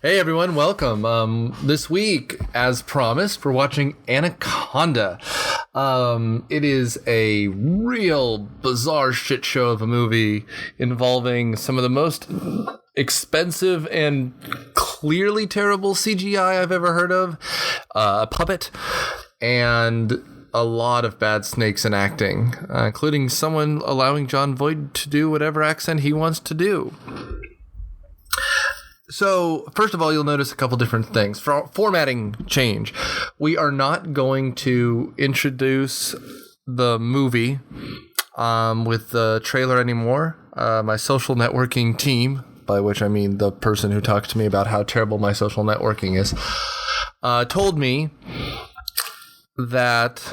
Hey everyone, welcome. This week, as promised, we're watching Anaconda. It is a real bizarre shit show of a movie involving some of the most expensive and clearly terrible CGI I've ever heard of, a puppet, and a lot of bad snakes in acting, including someone allowing Jon Voight to do whatever accent he wants to do. So, first of all, you'll notice a couple different things. Formatting change. We are not going to introduce the movie with the trailer anymore. My social networking team, by which I mean the person who talks to me about how terrible my social networking is, told me that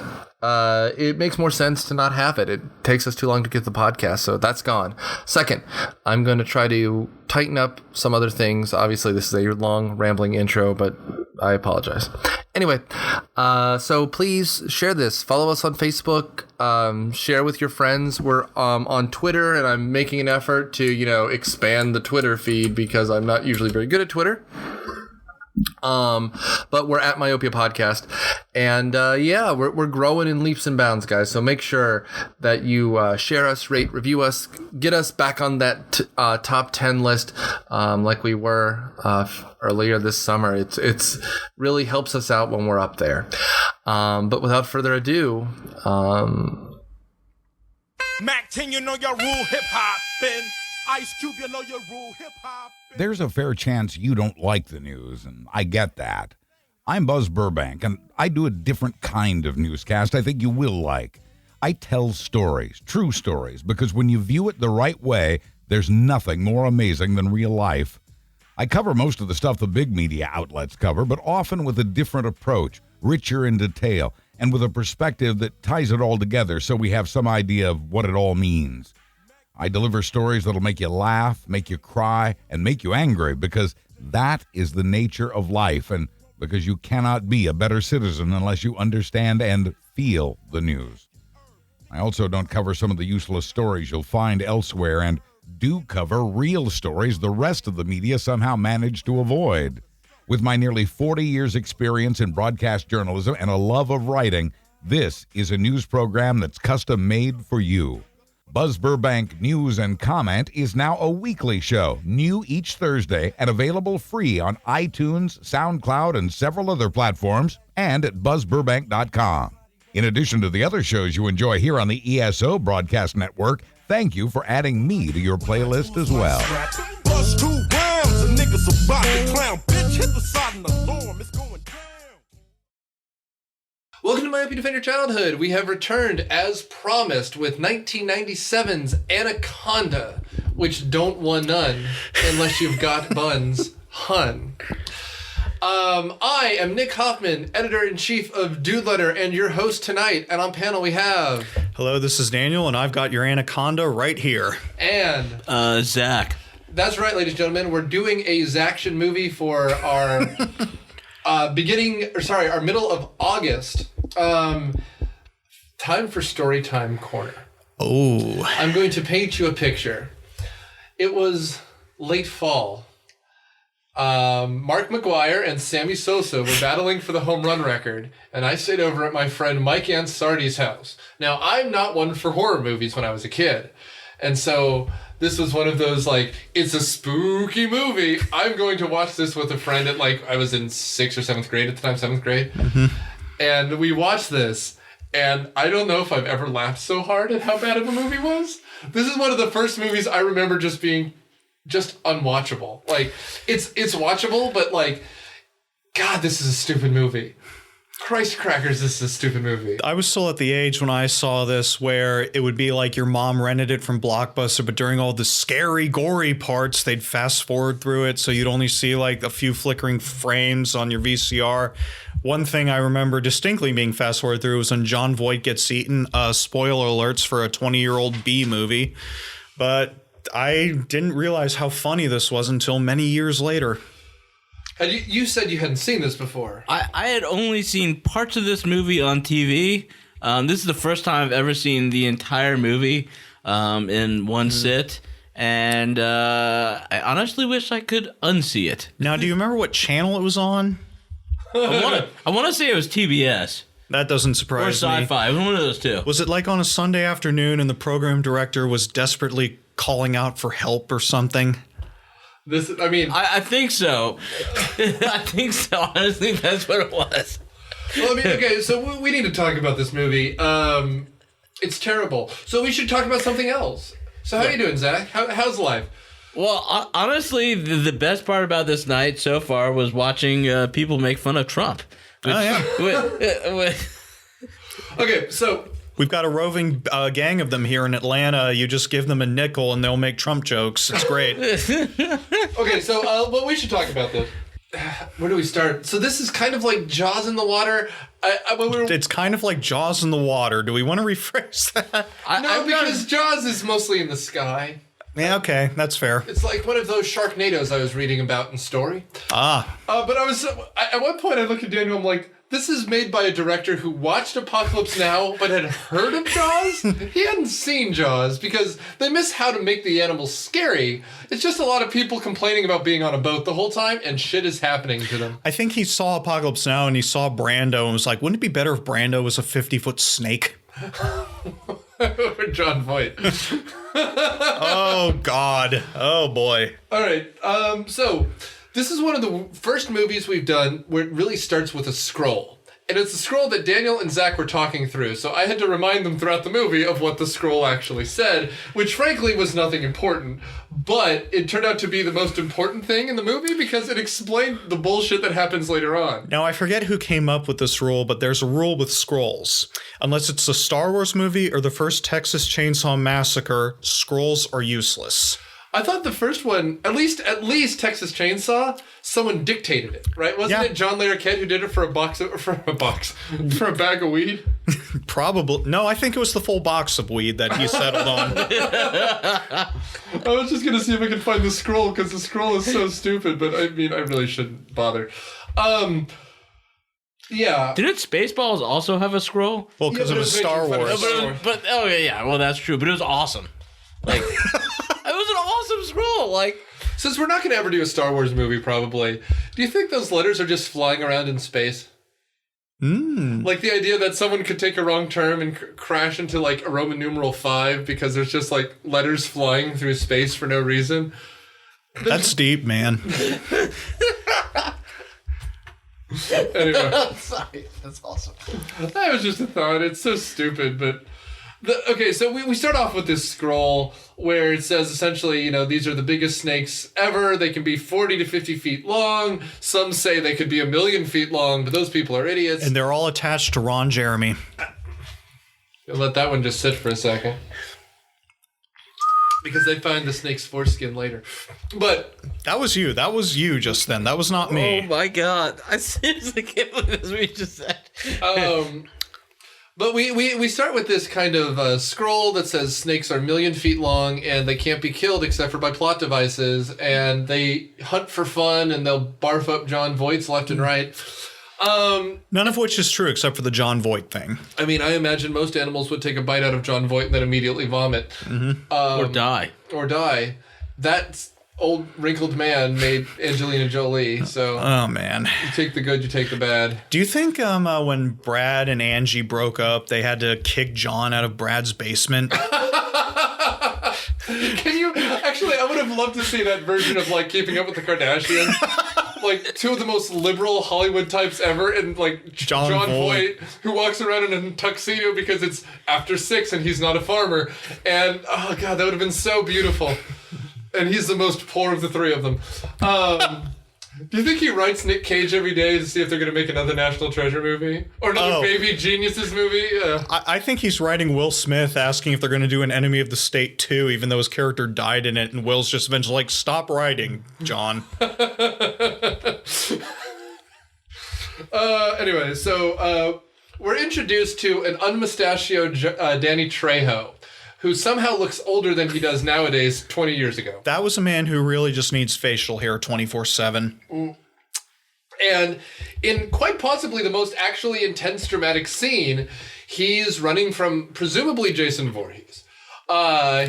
it makes more sense to not have it. It takes us too long to get the podcast, so that's gone. Second, I'm going to try to tighten up some other things. Obviously, this is a long, rambling intro, but I apologize. Anyway, so please share this. Follow us on Facebook. Share with your friends. We're on Twitter, and I'm making an effort to, expand the Twitter feed because I'm not usually very good at Twitter. But we're at Myopia Podcast, and we're growing in leaps and bounds, guys. So make sure that you share us, rate, review us, get us back on that top 10 list, like we were earlier this summer. It's really helps us out when we're up there. But without further ado, Mac 10, your rule hip hop. Ice Cube, your rule hip hop. There's a fair chance you don't like the news, and I get that. I'm Buzz Burbank, and I do a different kind of newscast I think you will like. I tell stories, true stories, because when you view it the right way, there's nothing more amazing than real life. I cover most of the stuff the big media outlets cover, but often with a different approach, richer in detail, and with a perspective that ties it all together so we have some idea of what it all means. I deliver stories that'll make you laugh, make you cry, and make you angry, because that is the nature of life, and because you cannot be a better citizen unless you understand and feel the news. I also don't cover some of the useless stories you'll find elsewhere, and do cover real stories the rest of the media somehow managed to avoid. With my nearly 40 years experience in broadcast journalism and a love of writing, this is a news program that's custom made for you. Buzz Burbank News and Comment is now a weekly show, new each Thursday and available free on iTunes, SoundCloud, and several other platforms, and at buzzburbank.com. In addition to the other shows you enjoy here on the ESO Broadcast Network, thank you for adding me to your playlist as well. Bust 2 rounds, a nigga's about to clown. Bitch, hit the side of the alarm. It's going down. welcome to Myopia Defend Your Childhood. We have returned as promised with 1997's Anaconda, which don't want none unless you've got buns. Hun. I am Nic Hoffmann, editor-in-chief of Dude Letter, and your host tonight. And on panel we have... Hello, this is Daniel, and I've got your Anaconda right here. And... Zack. That's right, ladies and gentlemen. We're doing a Zaction movie for our... our middle of August. Time for Storytime Corner. Oh. I'm going to paint you a picture. It was late fall. Mark McGuire and Sammy Sosa were battling for the home run record, and I stayed over at my friend Mike Ansardi's house. Now, I'm not one for horror movies when I was a kid, and so this was one of those, it's a spooky movie. I'm going to watch this with a friend at, I was in 6th or 7th grade at the time, 7th grade. Mm-hmm. And we watched this, and I don't know if I've ever laughed so hard at how bad of a movie was. This is one of the first movies I remember just being just unwatchable. It's watchable, but, God, this is a stupid movie. Christ crackers, this is a stupid movie. I was still at the age when I saw this where it would be like your mom rented it from Blockbuster, but during all the scary, gory parts, they'd fast forward through it, so you'd only see a few flickering frames on your VCR. One thing I remember distinctly being fast forward through was when Jon Voight gets eaten. Spoiler alerts for a 20-year-old B movie. But I didn't realize how funny this was until many years later. You said you hadn't seen this before. I had only seen parts of this movie on TV. This is the first time I've ever seen the entire movie in one sit. And I honestly wish I could unsee it. Now, do you remember what channel it was on? I want to say it was TBS That doesn't or surprise me. Sci-Fi. It was one of those two. Was it like on a Sunday afternoon and the program director was desperately calling out for help or something? I think so. I think so. Honestly, that's what it was. Well, okay, so we need to talk about this movie. It's terrible. So we should talk about something else. So how are you doing, Zach? How's life? Well, honestly, the best part about this night so far was watching people make fun of Trump. Which, Okay, so We've got a roving gang of them here in Atlanta. You just give them a nickel and they'll make Trump jokes. It's great. okay, so well, we should talk about this. Where do we start? So this is kind of like Jaws in the water. It's kind of like Jaws in the water. Do we want to rephrase that? Because Jaws is mostly in the sky. Yeah, okay, that's fair. It's like one of those Sharknadoes I was reading about in Story. Ah. But at one point I looked at Daniel, I'm like, this is made by a director who watched Apocalypse Now but had heard of Jaws. He hadn't seen Jaws because they miss how to make the animals scary. It's just a lot of people complaining about being on a boat the whole time and shit is happening to them. I think he saw Apocalypse Now and he saw Brando and was like, wouldn't it be better if Brando was a 50-foot snake? Or John Voight. Oh, God. Oh, boy. All right. So this is one of the first movies we've done where it really starts with a scroll. And it's a scroll that Daniel and Zach were talking through. So I had to remind them throughout the movie of what the scroll actually said, which frankly was nothing important. But it turned out to be the most important thing in the movie because it explained the bullshit that happens later on. Now, I forget who came up with this rule, but there's a rule with scrolls. Unless it's a Star Wars movie or the first Texas Chainsaw Massacre, scrolls are useless. I thought the first one, at least Texas Chainsaw, someone dictated it, right? Wasn't it John Larroquette who did it for a bag of weed? Probably. No, I think it was the full box of weed that he settled on. I was just going to see if I could find the scroll because the scroll is so stupid, but I mean, I really shouldn't bother. Yeah. Didn't Spaceballs also have a scroll? Well, because it was Star Wars. Well, that's true, but it was awesome. Like, it was an awesome scroll. Like, since we're not going to ever do a Star Wars movie, probably, do you think those letters are just flying around in space? Like the idea that someone could take a wrong turn and crash into like a Roman numeral 5 because there's just like letters flying through space for no reason. That's deep, man. Anyway, sorry, that's awesome. that was just a thought. It's so stupid, but okay. So we start off with this scroll where it says essentially, these are the biggest snakes ever. They can be 40 to 50 feet long. Some say they could be 1 million feet long, but those people are idiots. And they're all attached to Ron Jeremy. I'll let that one just sit for a second. Because they find the snake's foreskin later. But that was you. That was you just then. That was not me. Oh my God. I seriously can't believe this we just said. But we start with this kind of scroll that says snakes are 1 million feet long and they can't be killed except for by plot devices. And they hunt for fun and they'll barf up John Voight's left and right. None of which is true except for the John Voight thing. I mean, I imagine most animals would take a bite out of John Voight and then immediately vomit. Mm-hmm. Or die. That old wrinkled man made Angelina Jolie, so... Oh, man. You take the good, you take the bad. Do you think when Brad and Angie broke up, they had to kick John out of Brad's basement? Can you... Actually, I would have loved to see that version of, like, Keeping Up with the Kardashians. Like, two of the most liberal Hollywood types ever, and, like, John Voight, who walks around in a tuxedo because it's after 6 and he's not a farmer. And, oh, God, that would have been so beautiful. And he's the most poor of the three of them. Do you think he writes Nick Cage every day to see if they're going to make another National Treasure movie? Or another Baby Geniuses movie? I think he's writing Will Smith asking if they're going to do an Enemy of the State 2, even though his character died in it, and Will's just eventually like, stop writing, John. Anyway, so we're introduced to an unmustachioed Danny Trejo, who somehow looks older than he does nowadays 20 years ago. That was a man who really just needs facial hair 24/7. And in quite possibly the most actually intense dramatic scene, he's running from presumably Jason Voorhees.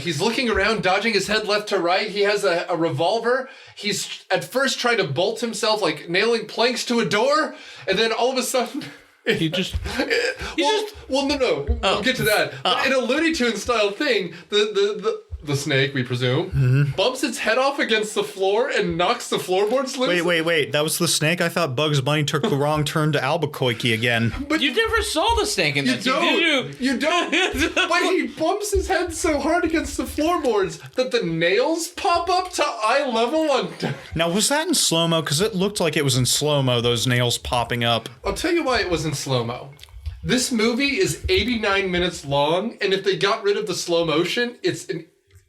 He's looking around, dodging his head left to right. He has a revolver. He's at first trying to bolt himself, like nailing planks to a door, and then all of a sudden... He just... No. We'll get to that. But in a Looney Tunes style thing, the snake, we presume, bumps its head off against the floor and knocks the floorboards loose. Wait. That was the snake? I thought Bugs Bunny took the wrong turn to Albuquerque again. But You never saw the snake in that scene, did you? You don't. But he bumps his head so hard against the floorboards that the nails pop up to eye level on... Now, was that in slow-mo? Because it looked like it was in slow-mo, those nails popping up. I'll tell you why it was in slow-mo. This movie is 89 minutes long, and if they got rid of the slow motion, it's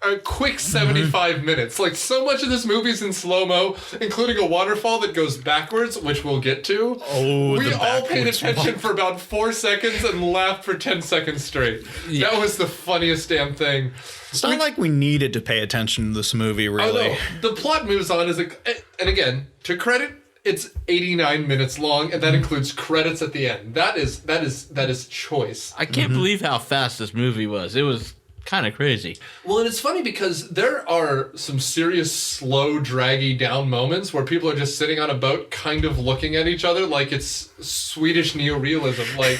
a quick 75 minutes. Like, so much of this movie is in slow-mo, including a waterfall that goes backwards, which we'll get to. Oh, we all paid attention for about 4 seconds and laughed for 10 seconds straight. Yeah. That was the funniest damn thing. It's not like we needed to pay attention to this movie, really. Oh, no. The plot moves on and again, to credit, it's 89 minutes long, and that includes credits at the end. That is choice. I can't believe how fast this movie was. It was kind of crazy. Well, and it's funny because there are some serious slow, draggy down moments where people are just sitting on a boat kind of looking at each other like it's Swedish neorealism. Like,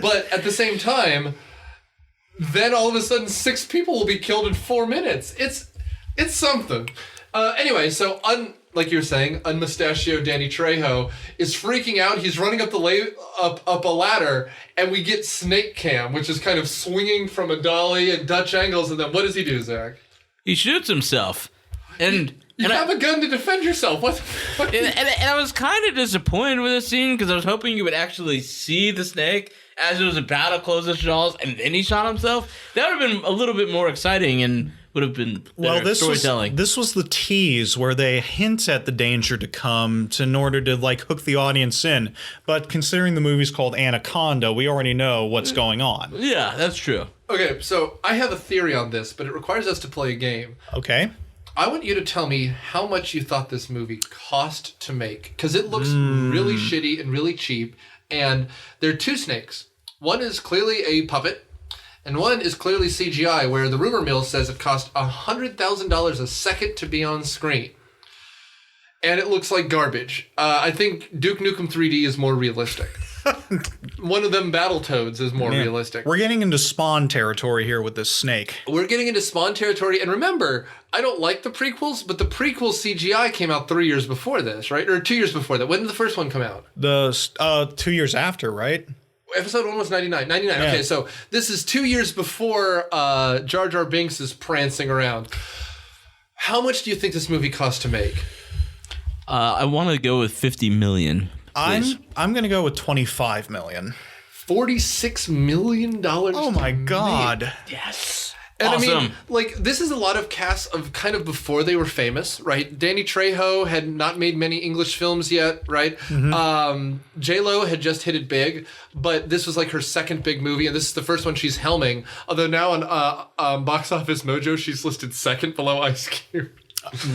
but at the same time, then all of a sudden 6 people will be killed in 4 minutes. It's something. Anyway, so like you were saying, unmustachioed Danny Trejo is freaking out. He's running up up a ladder, and we get snake cam, which is kind of swinging from a dolly at Dutch angles. And then what does he do, Zach? He shoots himself. And you have a gun to defend yourself. What? And I was kind of disappointed with the scene because I was hoping you would actually see the snake as it was about to close its jaws, and then he shot himself. That would have been a little bit more exciting and would have been better storytelling. This was the tease where they hint at the danger to come in order to like hook the audience in. But considering the movie's called Anaconda, we already know what's going on. Yeah, that's true. Okay, so I have a theory on this, but it requires us to play a game. Okay. I want you to tell me how much you thought this movie cost to make, because it looks really shitty and really cheap, and there are 2 snakes. One is clearly a puppet, and one is clearly CGI, where the rumor mill says it cost $100,000 a second to be on screen. And it looks like garbage. I think Duke Nukem 3D is more realistic. One of them Battletoads is more realistic. We're getting into Spawn territory here with this snake. We're getting into Spawn territory. And remember, I don't like the prequels, but the prequel CGI came out 3 years before this, right? Or 2 years before that. When did the first one come out? 2 years after, right? Episode 1 was 99. 99. Yeah. Okay, so this is 2 years before Jar Jar Binks is prancing around. How much do you think this movie cost to make? I want to go with $50 million. Please. I'm going to go with $25 million. $46 million. Oh my God. Yes. And awesome. I mean, like, this is a lot of casts of kind of before they were famous, right? Danny Trejo had not made many English films yet, right? J-Lo had just hit it big, but this was like her second big movie, and this is the first one she's helming. Although now on Box Office Mojo, she's listed second below Ice Cube.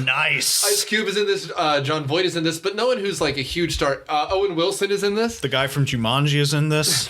Nice. Ice Cube is in this, John Voight is in this, but no one who's like a huge star. Owen Wilson is in this. The guy from Jumanji is in this.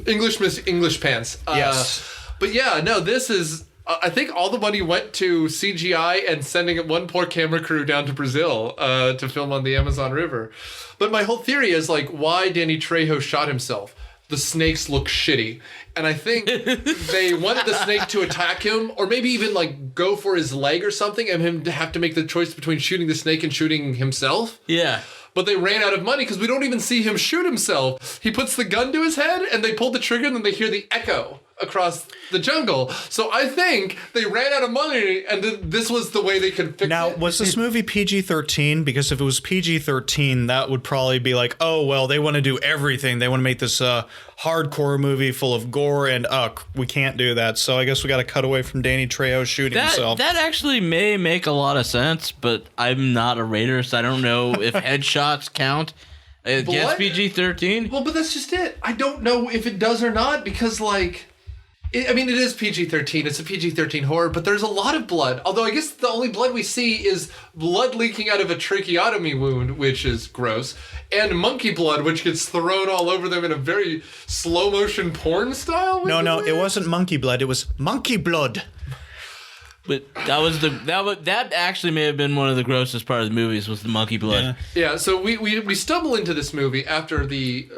English Pants. Yes. But yeah, no, this is... I think all the money went to CGI and sending one poor camera crew down to Brazil to film on the Amazon River. But my whole theory is, like, why Danny Trejo shot himself. The snakes look shitty. And I think they wanted the snake to attack him, or maybe even, like, go for his leg or something, and him to have to make the choice between shooting the snake and shooting himself. Yeah. But they ran out of money because we don't even see him shoot himself. He puts the gun to his head, and they pull the trigger, and then they hear the echo across the jungle. So I think they ran out of money, and this was the way they could fix it. Now, was this movie PG-13? Because if it was PG-13, that would probably be like, oh, well, they want to do everything. They want to make this hardcore movie full of gore, and we can't do that. So I guess we got to cut away from Danny Trejo shooting himself. That actually may make a lot of sense, but I'm not a Raider, so I don't know if headshots count against PG-13. Well, but that's just it. I don't know if it does or not, because, like... I mean, it is PG-13. It's a PG-13 horror, but there's a lot of blood. Although I guess the only blood we see is blood leaking out of a tracheotomy wound, which is gross, and monkey blood, which gets thrown all over them in a very slow-motion porn style. No, it wasn't monkey blood. It was monkey blood. But that actually may have been one of the grossest part of the movies was the monkey blood. Yeah. So we stumble into this movie after the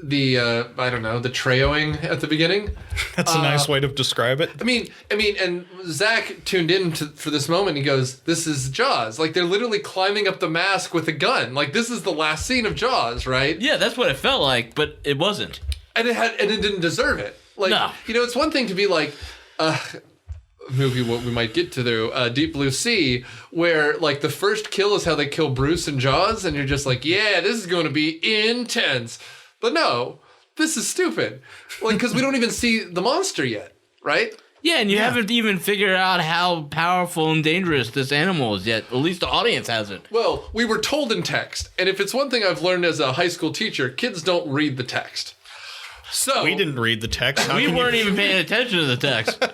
I don't know, the trayoing at the beginning. That's a nice way to describe it. I mean, and Zack tuned in for this moment. He goes, "This is Jaws." Like they're literally climbing up the mask with a gun. Like this is the last scene of Jaws, right? Yeah, that's what it felt like, but it wasn't. And it didn't deserve it. Like, no. It's one thing to be like, movie what we might get to Deep Blue Sea, where like the first kill is how they kill Bruce and Jaws, and you're just like, yeah, this is going to be intense. But no, this is stupid. Like, because we don't even see the monster yet, right? Yeah, and you haven't even figured out how powerful and dangerous this animal is yet. At least the audience hasn't. Well, we were told in text, and if it's one thing I've learned as a high school teacher, kids don't read the text. So we didn't read the text. We weren't even paying attention to the text.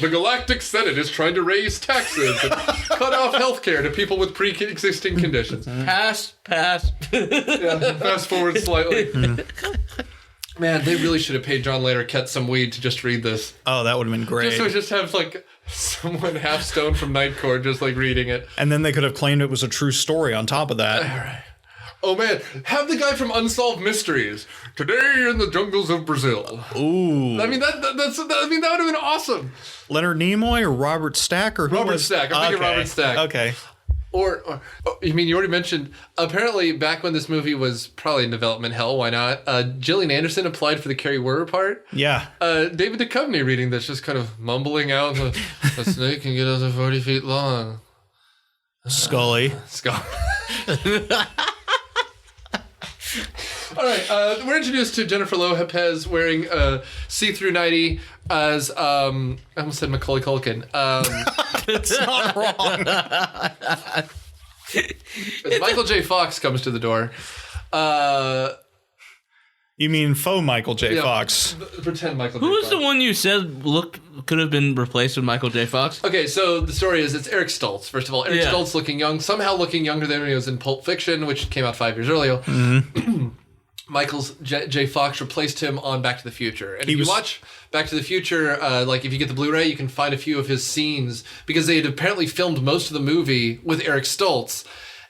The Galactic Senate is trying to raise taxes and cut off health care to people with pre-existing conditions. Pass. Yeah, fast forward slightly. Man, they really should have paid John Larroquette some weed to just read this. Oh, that would have been great. Just have like someone half stoned from Night Court just like reading it. And then they could have claimed it was a true story on top of that. All right. Oh man, have the guy from Unsolved Mysteries today in the jungles of Brazil. Ooh. I mean that would have been awesome. Leonard Nimoy or Robert Stack or who Robert was... Stack. I'm thinking Robert Stack. Okay. Or you mean you already mentioned? Apparently, back when this movie was probably in development hell, why not? Gillian Anderson applied for the Carrie Werner part. Yeah. David Duchovny reading this, just kind of mumbling out, "A snake can get up to 40 feet long." Scully. All right, we're introduced to Jennifer Lopez wearing a see-through nightie as I almost said Macaulay Culkin. It's not wrong. As Michael J. Fox comes to the door. You mean faux Michael J. Fox? Pretend Michael J. Who was Fox. the one you said could have been replaced with Michael J. Fox? Okay, so the story is it's Eric Stoltz. First of all, Eric Stoltz looking young, somehow looking younger than when he was in Pulp Fiction, which came out 5 years earlier. Mm-hmm. Michael J. Fox replaced him on Back to the Future. And if you watch Back to the Future, like if you get the Blu-ray, you can find a few of his scenes because they had apparently filmed most of the movie with Eric Stoltz.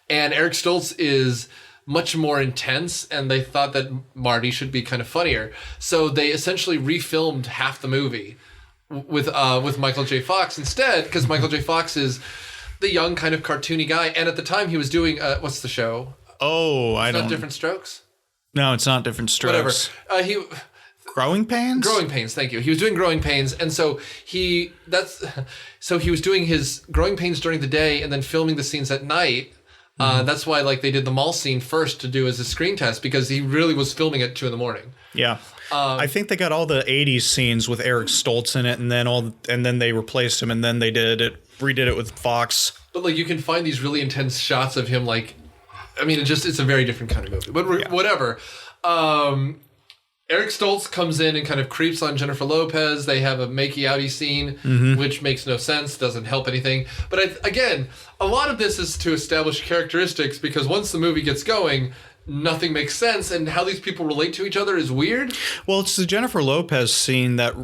And Eric Stoltz is much more intense, and they thought that Marty should be kind of funnier. So they essentially refilmed half the movie with Michael J. Fox instead, because Michael J. Fox is the young kind of cartoony guy. And at the time he was doing, what's the show? Oh, I don't... Different Strokes? No, it's not Different Strokes. Whatever. Growing Pains? Growing Pains, thank you. He was doing Growing Pains, and so he was doing his Growing Pains during the day and then filming the scenes at night. That's why like they did the mall scene first to do as a screen test because he really was filming at 2 a.m. Yeah. I think they got all the 80s scenes with Eric Stoltz in it and then they replaced him and then they redid it with Fox. But like you can find these really intense shots of him like I mean it's a very different kind of movie. But whatever. Eric Stoltz comes in and kind of creeps on Jennifer Lopez. They have a makey-outy scene, which makes no sense, doesn't help anything. But again, a lot of this is to establish characteristics because once the movie gets going, nothing makes sense, and how these people relate to each other is weird. Well, it's the Jennifer Lopez scene that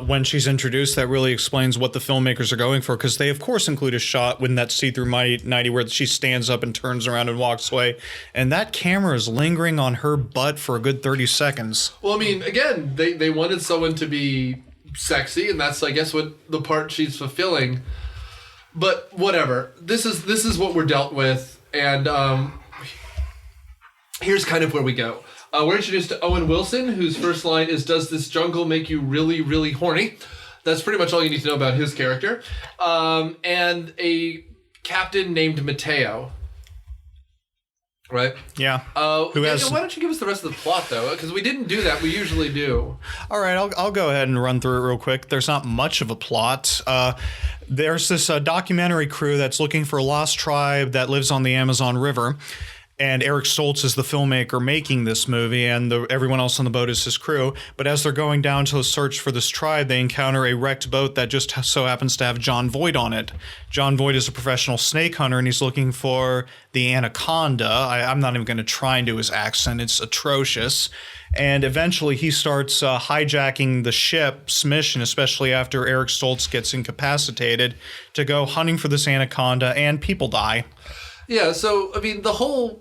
when she's introduced that really explains what the filmmakers are going for, because they, of course, include a shot when that see-through nightie where she stands up and turns around and walks away, and that camera is lingering on her butt for a good 30 seconds. Well, I mean, again, they wanted someone to be sexy, and that's, I guess, what the part she's fulfilling. But whatever. This is what we're dealt with, and here's kind of where we go. We're introduced to Owen Wilson, whose first line is, "Does this jungle make you really, really horny?" That's pretty much all you need to know about his character. And a captain named Mateo. Right? Yeah. Why don't you give us the rest of the plot, though? Because we didn't do that. We usually do. All right, I'll go ahead and run through it real quick. There's not much of a plot. There's this documentary crew that's looking for a lost tribe that lives on the Amazon River. And Eric Stoltz is the filmmaker making this movie, and everyone else on the boat is his crew. But as they're going down to search for this tribe, they encounter a wrecked boat that just so happens to have John Voight on it. John Voight is a professional snake hunter, and he's looking for the Anaconda. I'm not even going to try and do his accent. It's atrocious. And eventually he starts hijacking the ship's mission, especially after Eric Stoltz gets incapacitated, to go hunting for this Anaconda, and people die. Yeah, so, I mean, the whole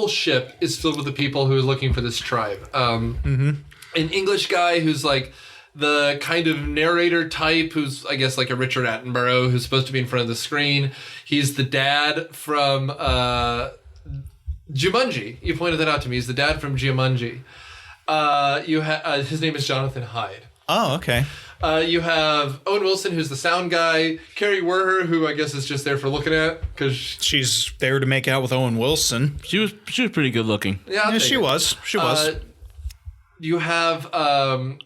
ship is filled with the people who are looking for this tribe. An English guy who's like the kind of narrator type, who's, I guess, like a Richard Attenborough, who's supposed to be in front of the screen. He's the dad from Jumanji. You pointed that out to me. He's the dad from Jumanji. His name is Jonathan Hyde. Oh, okay. You have Owen Wilson, who's the sound guy. Carrie Werher, who I guess is just there for looking at, because she's there to make out with Owen Wilson. She was pretty good looking. Yeah, she was. She was. You have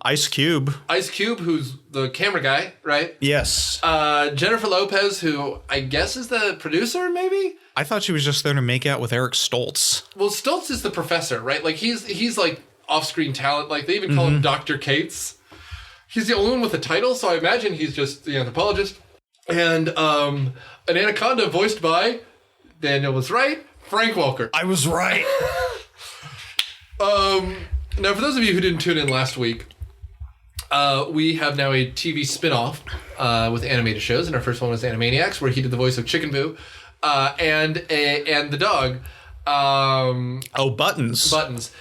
Ice Cube. Ice Cube, who's the camera guy, right? Yes. Jennifer Lopez, who I guess is the producer, maybe? I thought she was just there to make out with Eric Stoltz. Well, Stoltz is the professor, right? Like he's like off-screen talent. Like they even call him Dr. Cates. He's the only one with a title, so I imagine he's just the anthropologist. And an Anaconda voiced by, Daniel was right, Frank Welker. I was right. Now, for those of you who didn't tune in last week, we have now a TV spinoff with animated shows, and our first one was Animaniacs, where he did the voice of Chicken Boo, and the dog. Buttons. Buttons.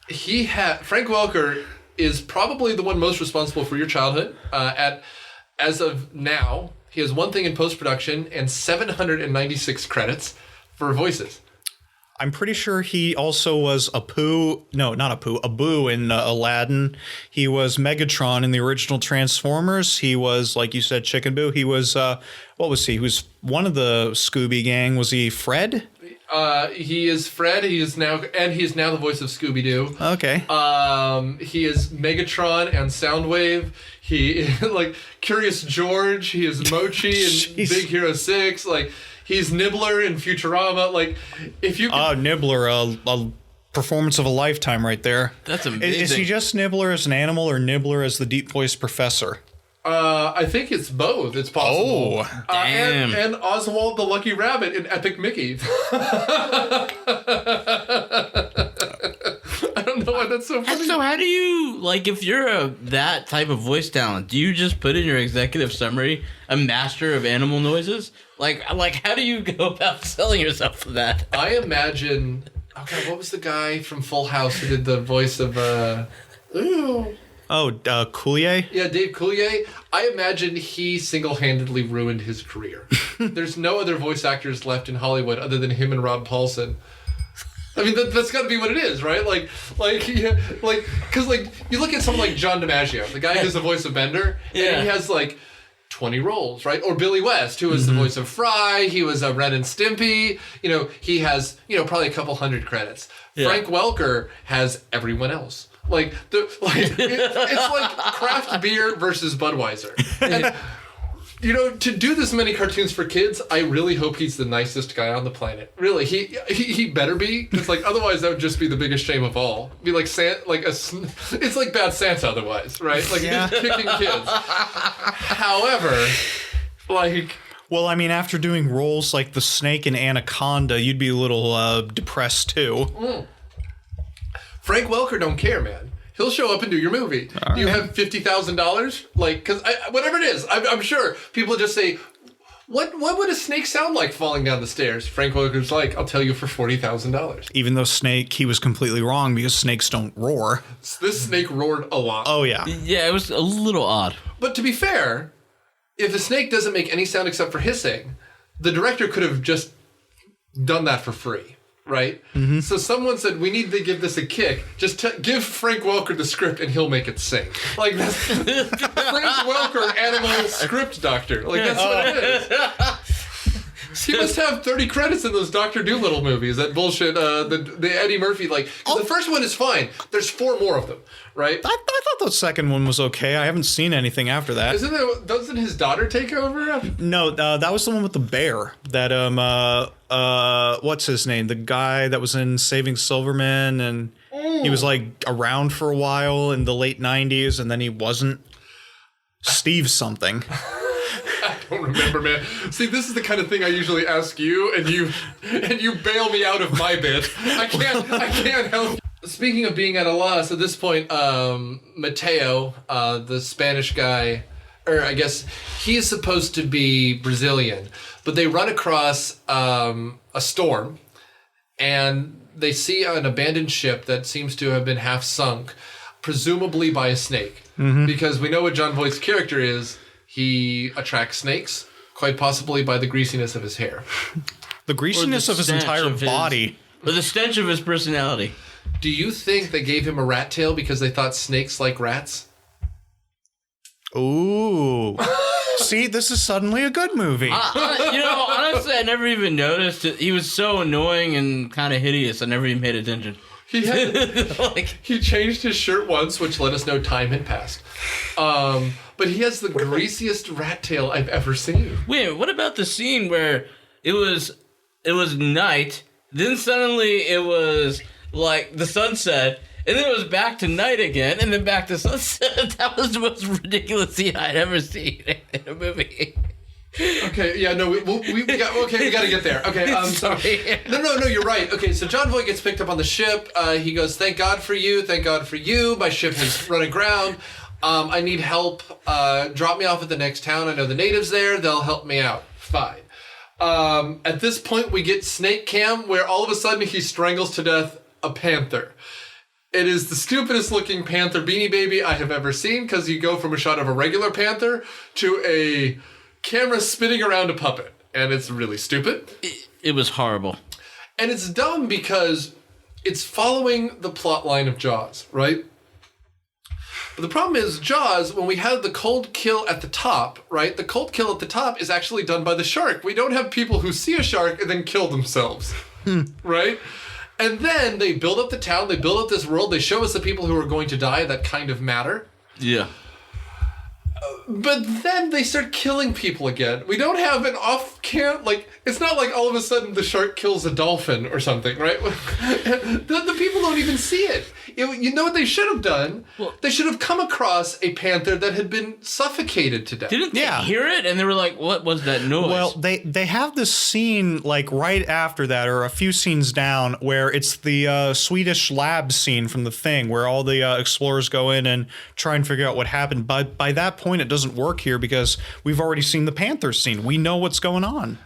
Frank Welker is probably the one most responsible for your childhood. As of now, he has one thing in post-production and 796 credits for voices. I'm pretty sure he also was Apu in Aladdin. He was Megatron in the original Transformers. He was, like you said, Chicken Boo. He was, what was he? He was one of the Scooby Gang. Was he Fred? He is Fred. He is now the voice of Scooby-Doo. Okay. He is Megatron and Soundwave. He is like Curious George. He is Mochi in Big Hero 6. Like he's Nibbler in Futurama. Like if you Nibbler, a performance of a lifetime right there. That's amazing. Is he just Nibbler as an animal or Nibbler as the deep voiced professor? I think it's both. It's possible. Oh, damn. And Oswald the Lucky Rabbit in Epic Mickey. I don't know why that's so funny. So how do you, like, if you're that type of voice talent, do you just put in your executive summary a master of animal noises? Like how do you go about selling yourself for that? I imagine. Okay, what was the guy from Full House who did the voice of? Coulier? Yeah, Dave Coulier. I imagine he single-handedly ruined his career. There's no other voice actors left in Hollywood other than him and Rob Paulson. I mean, that's got to be what it is, right? Because you look at someone like John DiMaggio, the guy who does the voice of Bender, and he has like 20 roles, right? Or Billy West, who was the voice of Fry. He was Ren and Stimpy. He has probably a couple hundred credits. Yeah. Frank Welker has everyone else. It's like craft beer versus Budweiser. And, to do this many cartoons for kids, I really hope he's the nicest guy on the planet. Really, he better be, because otherwise that would just be the biggest shame of all. Be like it's like Bad Santa otherwise, right? Like he's kicking kids. However, well, I mean, after doing roles like the snake and Anaconda, you'd be a little depressed too. Frank Welker don't care, man. He'll show up and do your movie. Do you have $50,000? Because whatever it is, I'm sure people just say, what would a snake sound like falling down the stairs? Frank Welker's like, I'll tell you for $40,000. Even though he was completely wrong because snakes don't roar. This snake roared a lot. Oh, yeah. Yeah, it was a little odd. But to be fair, if the snake doesn't make any sound except for hissing, the director could have just done that for free. Right? Mm-hmm. So someone said, we need to give this a kick. Just give Frank Welker the script and he'll make it sing. That's Frank Welker, animal script doctor. That's what it is. He must have 30 credits in those Dr. Dolittle movies. That bullshit, the Eddie Murphy, like, the first one is fine. There's 4 more of them, right? I thought the second one was okay. I haven't seen anything after that. Doesn't his daughter take over? No, that was the one with the bear. That what's his name? The guy that was in Saving Silverman, and he was like around for a while in the late 90s, and then he wasn't. Steve something. I don't remember, man. See, this is the kind of thing I usually ask you, and you bail me out of my bit. I can't help. Speaking of being at a loss, at this point, Mateo, the Spanish guy, or I guess he's supposed to be Brazilian, but they run across a storm, and they see an abandoned ship that seems to have been half sunk, presumably by a snake. Mm-hmm. Because we know what John Voight's character is. He attracts snakes, quite possibly by the greasiness of his hair. The greasiness of his entire body. Or the stench of his personality. Do you think they gave him a rat tail because they thought snakes like rats? Ooh. See, this is suddenly a good movie. Honestly, I never even noticed it. He was so annoying and kind of hideous. I never even paid attention. He changed his shirt once, which let us know time had passed. But he has the greasiest rat tail I've ever seen. Wait, what about the scene where it was night, then suddenly it was like the sunset, and then it was back to night again, and then back to sunset? That was the most ridiculous scene I'd ever seen in a movie. Okay, yeah, no, we got to get there. Okay, sorry. No, you're right. Okay, so John Voight gets picked up on the ship. He goes, thank God for you, my ship has run aground. I need help. Drop me off at the next town. I know the natives there. They'll help me out. Fine. At this point, we get Snake Cam, where all of a sudden he strangles to death a panther. It is the stupidest looking panther Beanie Baby I have ever seen, because you go from a shot of a regular panther to a camera spinning around a puppet, and it's really stupid. It was horrible. And it's dumb because it's following the plot line of Jaws, right? But the problem is, Jaws, when we have the cold kill at the top, right? The cold kill at the top is actually done by the shark. We don't have people who see a shark and then kill themselves, right? And then they build up the town, they build up this world, they show us the people who are going to die that kind of matter. Yeah. But then they start killing people again. We don't have an off-camp, like, it's not like all of a sudden the shark kills a dolphin or something, right? the people don't even see it. You know what they should have done? Well, they should have come across a panther that had been suffocated to death. Didn't they hear it? And they were like, what was that noise? Well, they have this scene, like, right after that, or a few scenes down, where it's the Swedish lab scene from The Thing, where all the explorers go in and try and figure out what happened. But by that point, it doesn't work here because we've already seen the panther scene. We know what's going on.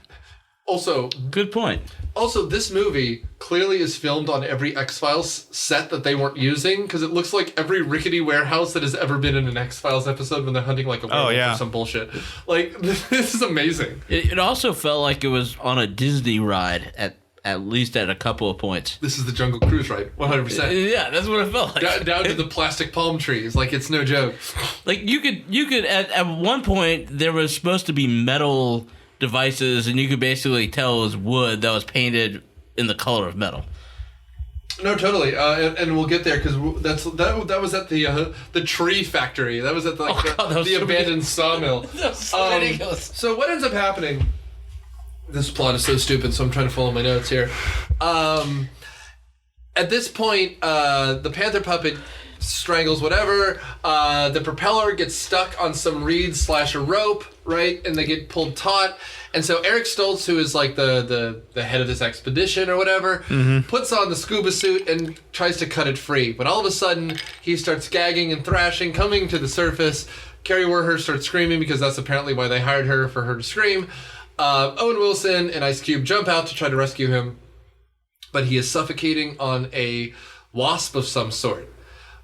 Also, good point. Also, this movie clearly is filmed on every X-Files set that they weren't using, because it looks like every rickety warehouse that has ever been in an X-Files episode when they're hunting like a werewolf or some bullshit. Like, this is amazing. It also felt like it was on a Disney ride at least at a couple of points. This is the Jungle Cruise ride, 100%. Yeah, that's what it felt like. Down to the plastic palm trees, like it's no joke. Like you could at one point there was supposed to be metal devices, and you could basically tell it was wood that was painted in the color of metal. No, totally, and we'll get there because that was at the tree factory. That was at the abandoned sawmill. That was so ridiculous. So what ends up happening? This plot is so stupid, so I'm trying to follow my notes here. At this point, the panther puppet strangles whatever. The propeller gets stuck on some reeds / a rope, right? And they get pulled taut. And so Eric Stoltz, who is like the head of this expedition or whatever, puts on the scuba suit and tries to cut it free. But all of a sudden, he starts gagging and thrashing, coming to the surface. Carrie Werher starts screaming because that's apparently why they hired her, for her to scream. Owen Wilson and Ice Cube jump out to try to rescue him, but he is suffocating on a wasp of some sort,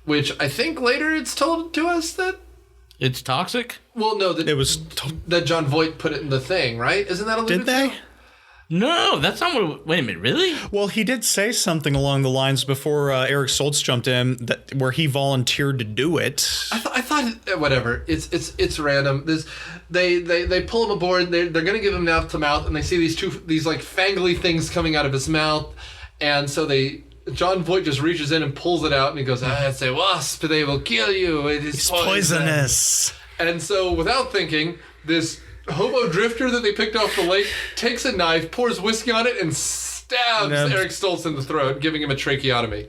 which I think later it's told to us that it's toxic. Well, no, that it was that John Voight put it in The Thing, right? Isn't that a did they? No, that's not what. Wait a minute, really? Well, he did say something along the lines before Eric Stoltz jumped in where he volunteered to do it. I thought whatever. It's random. They pull him aboard. They're gonna give him mouth to mouth, and they see these like fangly things coming out of his mouth, and so John Voight just reaches in and pulls it out, and he goes, "It's a wasp. They will kill you. It is poisonous." And so, without thinking, this hobo drifter that they picked off the lake takes a knife, pours whiskey on it, and stabs Eric Stoltz in the throat, giving him a tracheotomy.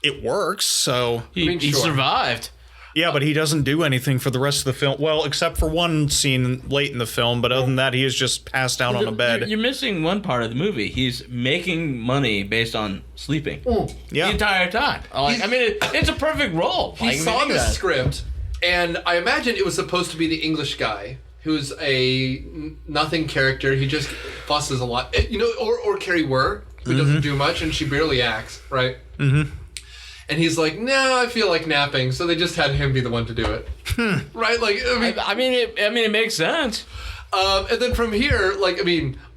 It works, so... He survived. Yeah, but he doesn't do anything for the rest of the film. Well, except for one scene late in the film, but other than that, he is just passed out on a bed. You're missing one part of the movie. He's making money based on sleeping the entire time. It's a perfect role. He saw the script, and I imagine it was supposed to be the English guy, who's a nothing character. He just fusses a lot. Or Carrie Wurr, who doesn't do much, and she barely acts, right? Mm-hmm. And he's like, no, I feel like napping. So they just had him be the one to do it. Right? It makes sense. And then from here,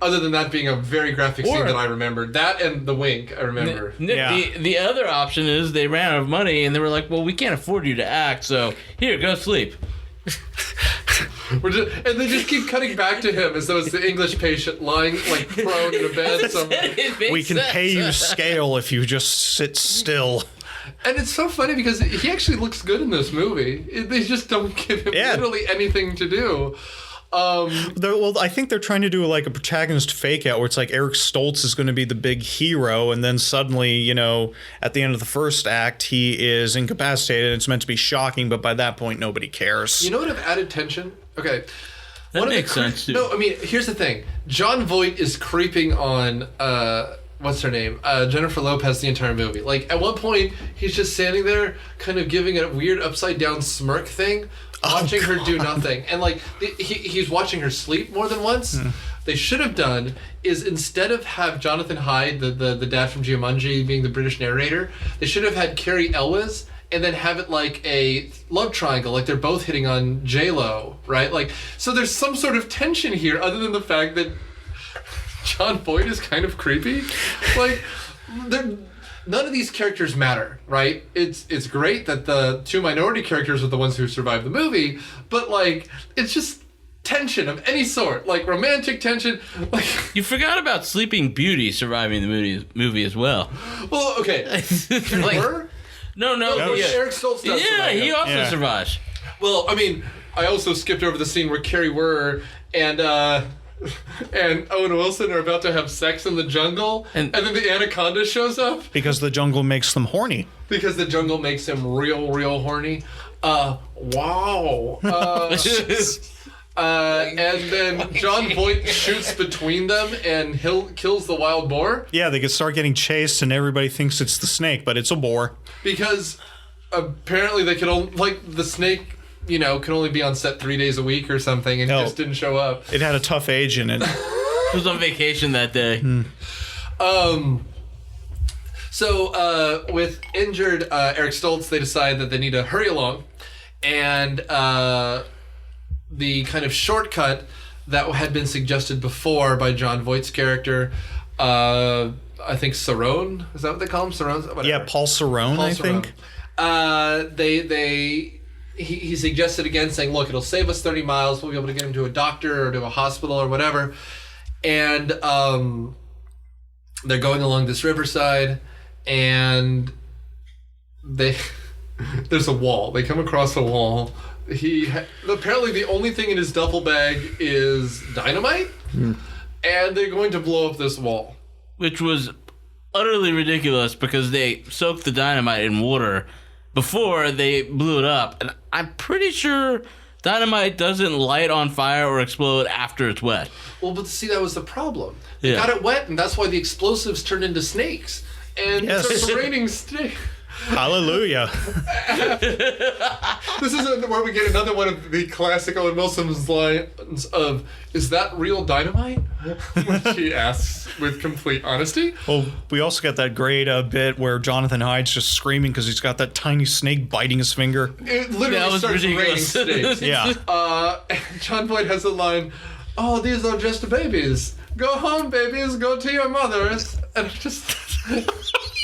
other than that being a very graphic scene that I remembered, that and the wink, I remember. The other option is they ran out of money, and they were like, well, we can't afford you to act, so here, go sleep. And they just keep cutting back to him as though it's the English patient lying prone in a bed somewhere. We can pay you scale if you just sit still. And it's so funny because he actually looks good in this movie. They just don't give him literally anything to do. I think they're trying to do a protagonist fake out where it's like Eric Stoltz is going to be the big hero, and then suddenly, at the end of the first act, he is incapacitated. It's meant to be shocking, but by that point, nobody cares. You know what? I've added tension. Okay, that makes sense too. No, here's the thing. John Voight is creeping on what's her name? Jennifer Lopez the entire movie. At one point, he's just standing there, kind of giving a weird upside down smirk thing. Watching her do nothing, and he's watching her sleep more than once. They should have done is instead of have Jonathan Hyde, the dad from Jumanji, being the British narrator, they should have had Carrie Elwes, and then have it like a love triangle, like they're both hitting on J-Lo, right? So there's some sort of tension here, other than the fact that John Voight is kind of creepy. None of these characters matter, right? It's great that the two minority characters are the ones who survive the movie, but it's just tension of any sort, romantic tension. You forgot about Sleeping Beauty surviving the movie as well. Well, okay. No. Eric Stoltz does survive. He also survives. Well, I also skipped over the scene where Carrie Wurr and Owen Wilson are about to have sex in the jungle, and then the Anaconda shows up. Because the jungle makes them horny. Because the jungle makes him real, real horny. Wow. And then John Voight shoots between them and kills the wild boar. Yeah, they could start getting chased and everybody thinks it's the snake, but it's a boar. Because apparently they could only, the snake... could only be on set 3 days a week or something, and just didn't show up. It had a tough age in it. It was on vacation that day. So with injured Eric Stoltz, they decide that they need to hurry along, and the kind of shortcut that had been suggested before by John Voight's character, I think Cerrone, is that what they call him? Cerrone? Yeah, Paul Cerrone, I think. He suggested again, saying, look, it'll save us 30 miles. We'll be able to get him to a doctor or to a hospital or whatever. And they're going along this riverside, and there's a wall. They come across a wall. Apparently the only thing in his duffel bag is dynamite, and they're going to blow up this wall. Which was utterly ridiculous because they soaked the dynamite in water before they blew it up. And I'm pretty sure dynamite doesn't light on fire or explode after it's wet. Well, but see, that was the problem. They got it wet, and that's why the explosives turned into snakes. And it starts raining snakes. Hallelujah. This is where we get another one of the classic Owen Wilson's lines of, is that real dynamite? Which he asks with complete honesty. Well, we also got that great bit where Jonathan Hyde's just screaming because he's got that tiny snake biting his finger. It literally starts raining snakes. Yeah. John Voight has a line, oh, these are just babies. Go home, babies. Go to your mothers. And just...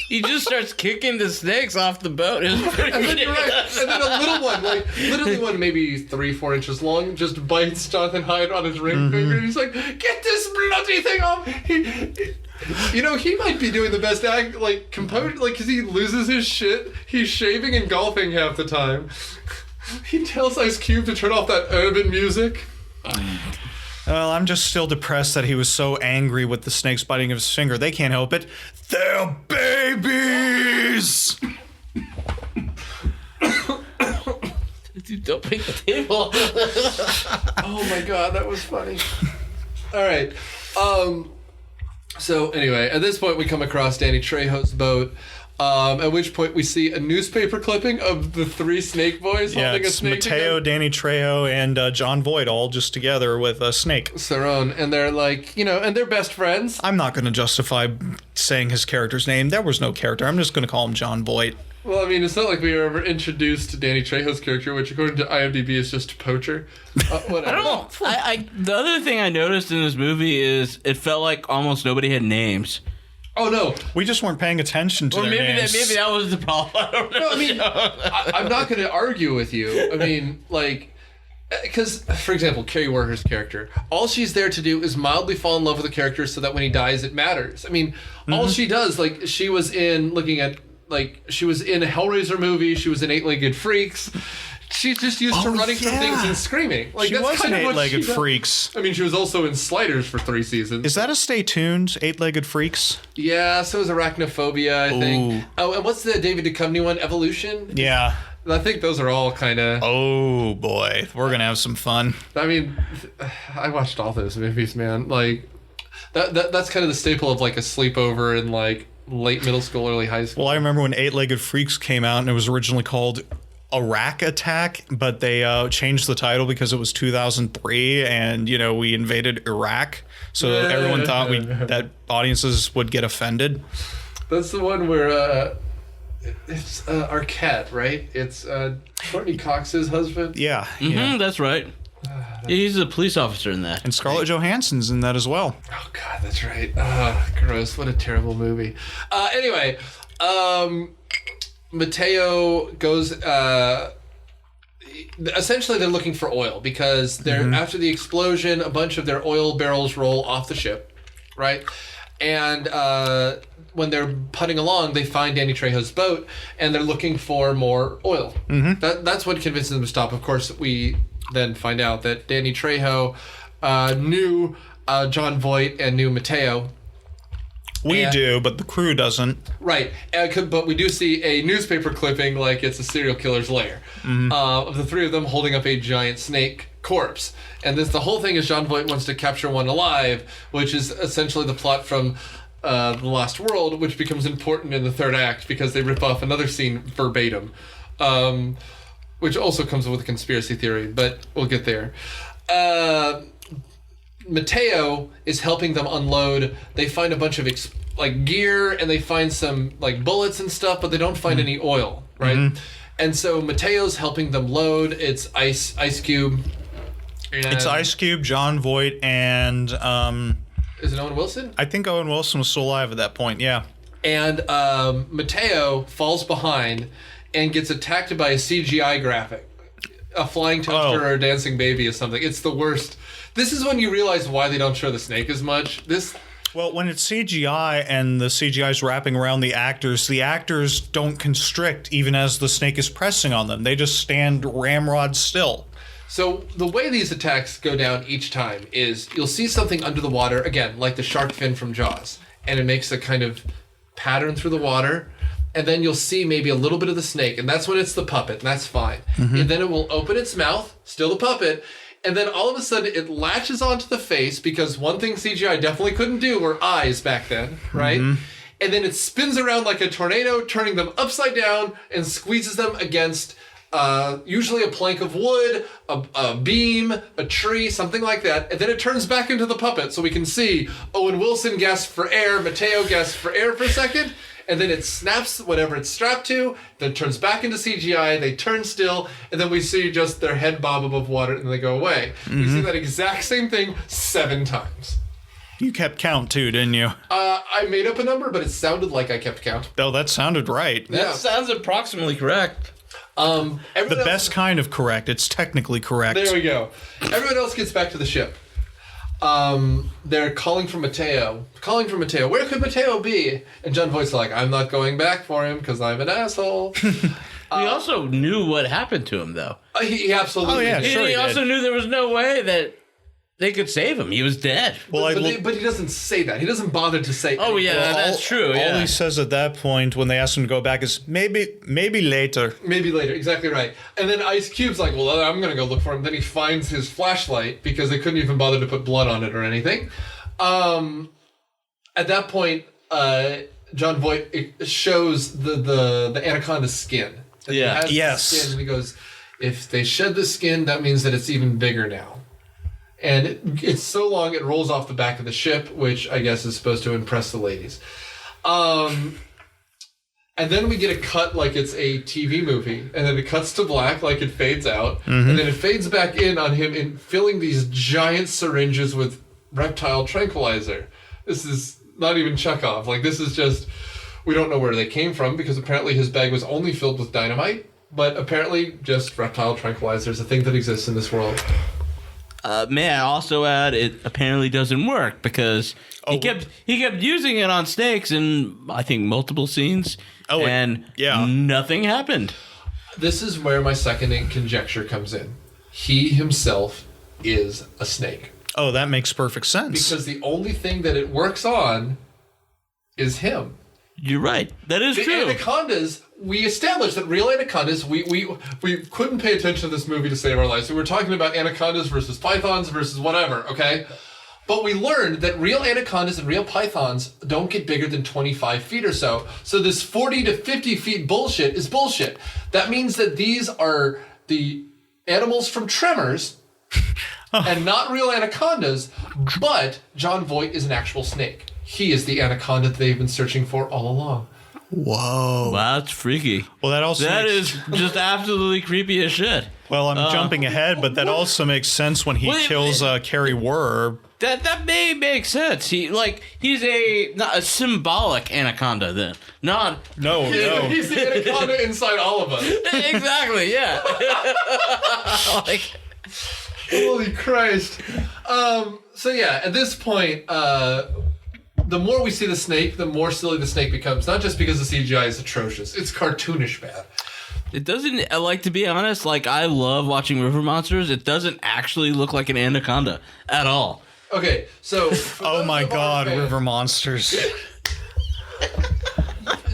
He just starts kicking the snakes off the boat. It was pretty And then, ridiculous. and then a little one, like literally one maybe 3-4 inches long, just bites Jonathan Hyde on his ring finger. And he's like, "Get this bloody thing off!" He might be doing the best act, like composure, like because he loses his shit. He's shaving and golfing half the time. He tells Ice Cube to turn off that urban music. Well, I'm just still depressed that he was so angry with the snakes biting his finger. They can't help it. They're babies! Dude, don't break the table. Oh my god, that was funny. All right. So anyway, at this point we come across Danny Trejo's boat. At which point we see a newspaper clipping of the 3 snake boys holding a it's snake Mateo, together. Danny Trejo, and John Voight all just together with a snake. Cerrone, and they're like, and they're best friends. I'm not going to justify saying his character's name. There was no character. I'm just going to call him John Voight. Well, I mean, it's not like we were ever introduced to Danny Trejo's character, which according to IMDb is just a poacher. Whatever. The other thing I noticed in this movie is it felt like almost nobody had names. Oh no! We just weren't paying attention to Or their maybe names. maybe that was the problem. I don't know. No, I mean, I'm not going to argue with you. I mean, like, because, for example, Carrie Werner's character, all she's there to do is mildly fall in love with the character so that when he dies, it matters. I mean, all she does, like, she was in a Hellraiser movie, she was in 8-Legged Freaks. She's just used to running from things and screaming. Like, She that's was kind in of what 8-Legged she does. Freaks. I mean, she was also in Sliders for 3 seasons. Is that a Stay Tuned, 8-Legged Freaks? Yeah, so is Arachnophobia, I think. Ooh. Oh, and what's the David Duchovny one? Evolution? Yeah. I think those are all kind of... Oh, boy. We're going to have some fun. I mean, I watched all those movies, man. Like, that's kind of the staple of, like, a sleepover in, like, late middle school, early high school. Well, I remember when 8-Legged Freaks came out, and it was originally called Iraq Attack, but they changed the title because it was 2003, and, we invaded Iraq. So everyone thought that audiences would get offended. That's the one where it's Arquette, right? It's Courtney Cox's husband. Yeah. That's right. He's a police officer in that. And Scarlett Johansson's in that as well. Oh, God, that's right. Gross. What a terrible movie. Anyway, Mateo goes... essentially, they're looking for oil because they're after the explosion, a bunch of their oil barrels roll off the ship, right? And when they're putting along, they find Danny Trejo's boat, and they're looking for more oil. That's what convinces them to stop. Of course, we then find out that Danny Trejo knew John Voight and knew Mateo. We do, but the crew doesn't. Right, but we do see a newspaper clipping like it's a serial killer's lair of the 3 of them holding up a giant snake corpse. And the whole thing is John Voight wants to capture one alive, which is essentially the plot from The Lost World, which becomes important in the 3rd act because they rip off another scene verbatim, which also comes with a conspiracy theory, but we'll get there. Mateo is helping them unload. They find a bunch of gear, and they find some bullets and stuff, but they don't find any oil, right? And so Mateo's helping them load. It's Ice Cube. It's Ice Cube, John Voight, and Is it Owen Wilson? I think Owen Wilson was still alive at that point. Yeah. And Mateo falls behind and gets attacked by a CGI graphic. A flying toaster or a dancing baby or something. It's the worst. This is when you realize why they don't show the snake as much. Well, when it's CGI and the CGI is wrapping around the actors don't constrict even as the snake is pressing on them. They just stand ramrod still. So the way these attacks go down each time is you'll see something under the water, again, like the shark fin from Jaws, and it makes a kind of pattern through the water, and then you'll see maybe a little bit of the snake, and that's when it's the puppet, and that's fine. And then it will open its mouth, still the puppet, and then all of a sudden it latches onto the face, because one thing CGI definitely couldn't do were eyes back then, right? And then it spins around like a tornado, turning them upside down and squeezes them against usually a plank of wood, a beam, a tree, something like that. And then it turns back into the puppet so we can see Owen Wilson gasps for air, Mateo gasps for air for a second, and then it snaps whatever it's strapped to, then turns back into CGI, they turn still, and then we see just their head bob above water and they go away. We see that exact same thing 7 times. You kept count too, didn't you? I made up a number, but it sounded like I kept count. Oh, that sounded right. That sounds approximately correct. The best kind of correct. It's technically correct. There we go. Everyone else gets back to the ship. They're calling for Mateo. Where could Mateo be? And John Voight's like, I'm not going back for him because I'm an asshole. We also knew what happened to him, though. He absolutely did. He did. also knew there was no way that they could save him. He was dead. But he doesn't say that. He doesn't bother to say Oh, yeah, that's true. All he says at that point when they ask him to go back is maybe later. Maybe later. Exactly right. And then Ice Cube's like, well, I'm going to go look for him. Then he finds his flashlight because they couldn't even bother to put blood on it or anything. At that point, John Voight shows the Anaconda's skin. And he has the skin, and he goes, if they shed the skin, that means that it's even bigger now. And it's so long it rolls off the back of the ship, which I guess is supposed to impress the ladies. And then we get a cut like it's a TV movie, and then it cuts to black like it fades out, and then it fades back in on him in filling these giant syringes with reptile tranquilizer. This is not even Chekhov. Like, this is just, we don't know where they came from because apparently his bag was only filled with dynamite, but apparently just reptile tranquilizer is a thing that exists in this world. May I also add, it apparently doesn't work because he kept using it on snakes in, I think, multiple scenes, and nothing happened. This is where my second conjecture comes in. He himself is a snake. Oh, that makes perfect sense. Because the only thing that it works on is him. You're right. That is the true. Anacondas, we established that real anacondas, we couldn't pay attention to this movie to save our lives. So we were talking about anacondas versus pythons versus whatever, okay? But we learned that real anacondas and real pythons don't get bigger than 25 feet or so. So this 40 to 50 feet bullshit is bullshit. That means that these are the animals from Tremors and not real anacondas, but John Voight is an actual snake. He is the anaconda that they've been searching for all along. Whoa. Wow, that's freaky. Well, that is just absolutely creepy as shit. Well, I'm jumping ahead, but that also makes sense when he kills Carrie Werb. That may make sense. He's not a symbolic anaconda then. No. He's the anaconda inside all of us. Exactly, yeah. Holy Christ. So yeah, at this point, the more we see the snake, the more silly the snake becomes. Not just because the CGI is atrocious. It's cartoonish bad. It doesn't, to be honest, I love watching river monsters. It doesn't actually look like an anaconda at all. Okay, so... Oh my god, river monsters.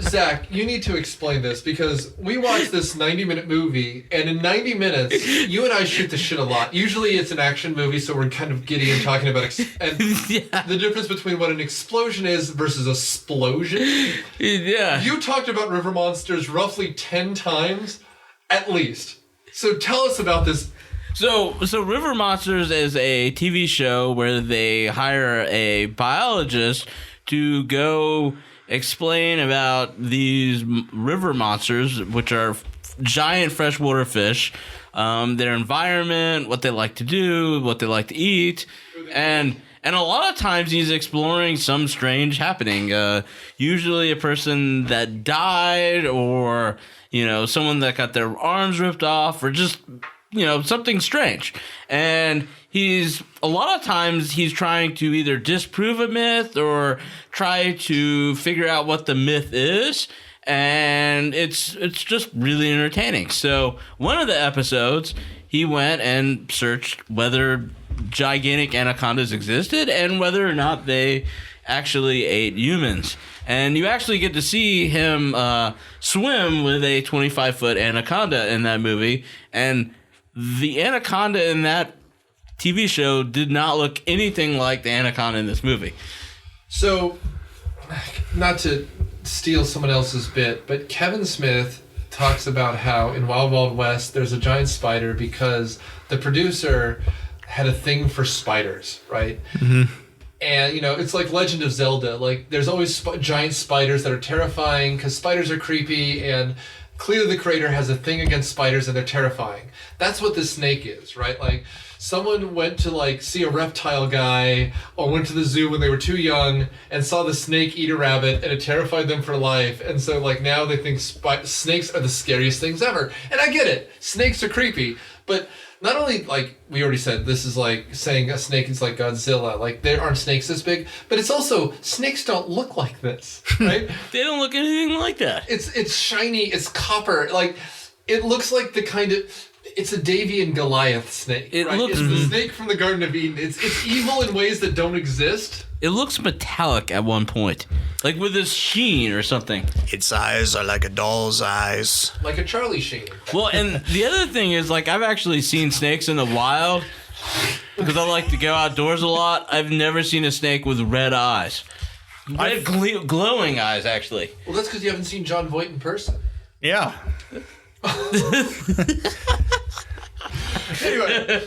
Zach, you need to explain this because we watched this 90-minute movie, and in 90 minutes, you and I shoot the shit a lot. Usually it's an action movie, so we're kind of giddy and talking about the difference between what an explosion is versus a splosion. Yeah. You talked about river monsters roughly 10 times, at least. So tell us about this. So River Monsters is a TV show where they hire a biologist to go explain about these river monsters, which are giant freshwater fish, their environment, what they like to do, what they like to eat, and a lot of times he's exploring some strange happening. Usually a person that died, or someone that got their arms ripped off, or just something strange. And a lot of times he's trying to either disprove a myth or try to figure out what the myth is. And it's just really entertaining. So one of the episodes, he went and searched whether gigantic anacondas existed and whether or not they actually ate humans. And you actually get to see him swim with a 25-foot anaconda in that movie. And the anaconda in that TV show did not look anything like the anaconda in this movie. So, not to steal someone else's bit, but Kevin Smith talks about how in Wild Wild West there's a giant spider because the producer had a thing for spiders, right? Mm-hmm. And, you know, it's like Legend of Zelda. Like, there's always giant spiders that are terrifying because spiders are creepy, and clearly the creator has a thing against spiders and they're terrifying. That's what this snake is, right? Like, someone went to, like, see a reptile guy or went to the zoo when they were too young and saw the snake eat a rabbit, and it terrified them for life. And so, like, now they think snakes are the scariest things ever. And I get it. Snakes are creepy. But not only, like, we already said, this is like saying a snake is like Godzilla. Like, there aren't snakes this big. But it's also, snakes don't look like this, right? They don't look anything like that. It's shiny. It's copper. Like, it looks like the kind of... It's a Davy and Goliath snake. It right? looks- It's the snake from the Garden of Eden. It's evil in ways that don't exist. It looks metallic at one point, like with this sheen or something. Its eyes are like a doll's eyes. Like a Charlie Sheen. Well, and the other thing is, like, I've actually seen snakes in the wild because I like to go outdoors a lot. I've never seen a snake with red eyes. Red glowing eyes, actually. Well, that's because you haven't seen John Voight in person. Yeah. Anyway,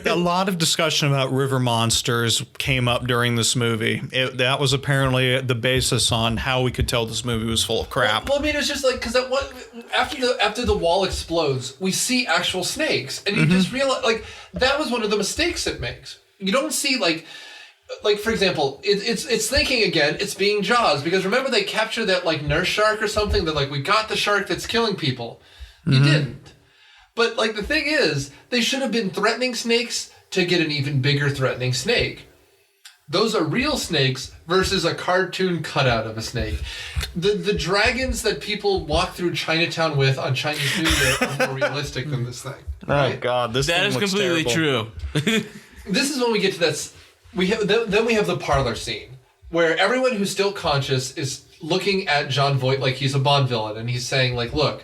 A lot of discussion about river monsters came up during this movie. That was apparently the basis on how we could tell this movie was full of crap. well, I mean, it's just like, because after the wall explodes, we see actual snakes, and you just realize, like, that was one of the mistakes it makes. You don't see, like for example, it's thinking again, it's being Jaws, because remember they captured that, like, nurse shark or something, that, like, we got the shark that's killing people. You didn't. But, like, the thing is, they should have been threatening snakes to get an even bigger threatening snake. Those are real snakes versus a cartoon cutout of a snake. The dragons that people walk through Chinatown with on Chinese New Year are more realistic than this thing. Oh God, That is completely true. This is when we get to that. Then we have the parlor scene where everyone who's still conscious is looking at John Voight like he's a Bond villain, and he's saying, like, look,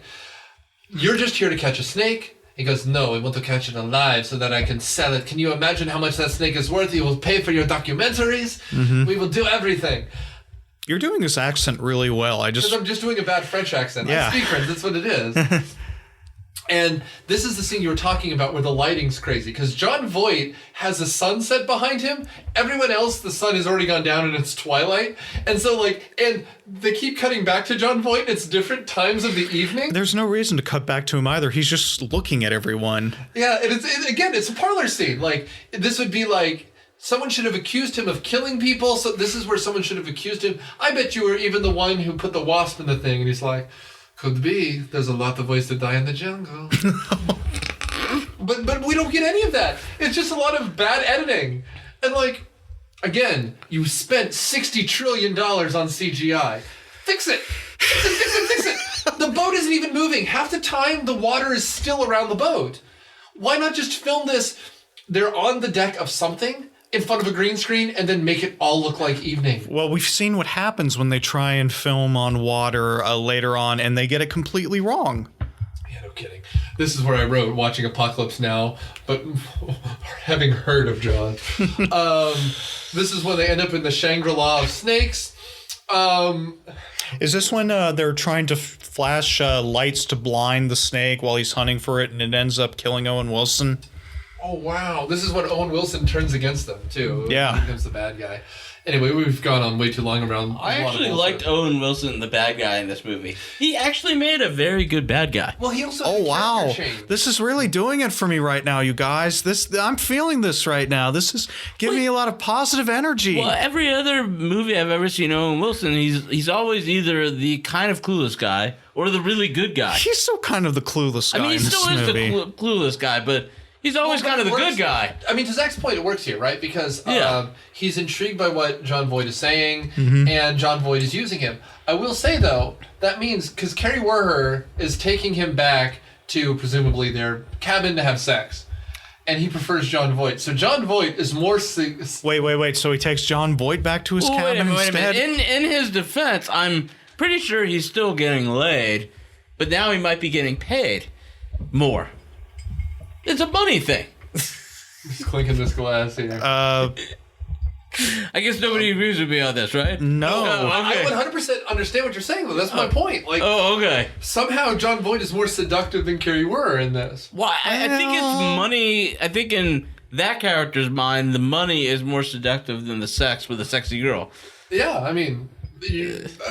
you're just here to catch a snake. He goes, no, I want to catch it alive so that I can sell it. Can you imagine how much that snake is worth? You will pay for your documentaries. We will do everything. You're doing this accent really well. Because I'm just doing a bad French accent. Yeah. I speak French. That's what it is. And this is the scene you were talking about where the lighting's crazy. Because John Voight has a sunset behind him. Everyone else, the sun has already gone down and it's twilight. And so, like, and they keep cutting back to John Voight. It's different times of the evening. There's no reason to cut back to him either. He's just looking at everyone. Yeah, and it's a parlor scene. Like, this would be like, someone should have accused him of killing people. So this is where someone should have accused him. I bet you were even the one who put the wasp in the thing. And he's like, could be. There's a lot of ways to die in the jungle. But we don't get any of that. It's just a lot of bad editing. And, like, again, you spent $60 trillion on CGI. Fix it. Fix it. The boat isn't even moving. Half the time, the water is still around the boat. Why not just film this? They're on the deck of something in front of a green screen and then make it all look like evening. Well, we've seen what happens when they try and film on water later on, and they get it completely wrong. Yeah, no kidding. This is where I wrote watching Apocalypse Now, but having heard of Jaws. This is when they end up in the Shangri-La of snakes. Is this when they're trying to flash lights to blind the snake while he's hunting for it, and it ends up killing Owen Wilson? Oh, wow. This is when Owen Wilson turns against them, too. Yeah. He becomes the bad guy. Anyway, we've gone on way too long around. I actually liked Owen Wilson, the bad guy in this movie. He actually made a very good bad guy. Well, he also. Oh, wow. character change. This is really doing it for me right now, you guys. I'm feeling this right now. This is giving me a lot of positive energy. Well, every other movie I've ever seen Owen Wilson, he's always either the kind of clueless guy or the really good guy. He's still kind of the clueless guy I mean, he in this still is movie. the clueless guy, but he's always Well, kind of the it good works. guy. I mean, to Zach's point, it works here, right? Because he's intrigued by what John Voight is saying, and John Voight is using him. I will say, though, that means, because Carrie Werher is taking him back to, presumably, their cabin to have sex. And he prefers John Voight. So John Voight is more... Wait. So he takes John Voight back to his cabin Wait a instead? minute. In his defense, I'm pretty sure he's still getting laid, but now he might be getting paid more. It's a money thing. He's clinking this glass here. I guess nobody agrees with me on this, right? No. Okay. I 100% understand what you're saying, though. That's my point. Like, Oh, okay. somehow John Voight is more seductive than Carrie Werher in this. Well, I think it's money. I think in that character's mind, the money is more seductive than the sex with a sexy girl. Yeah, I mean,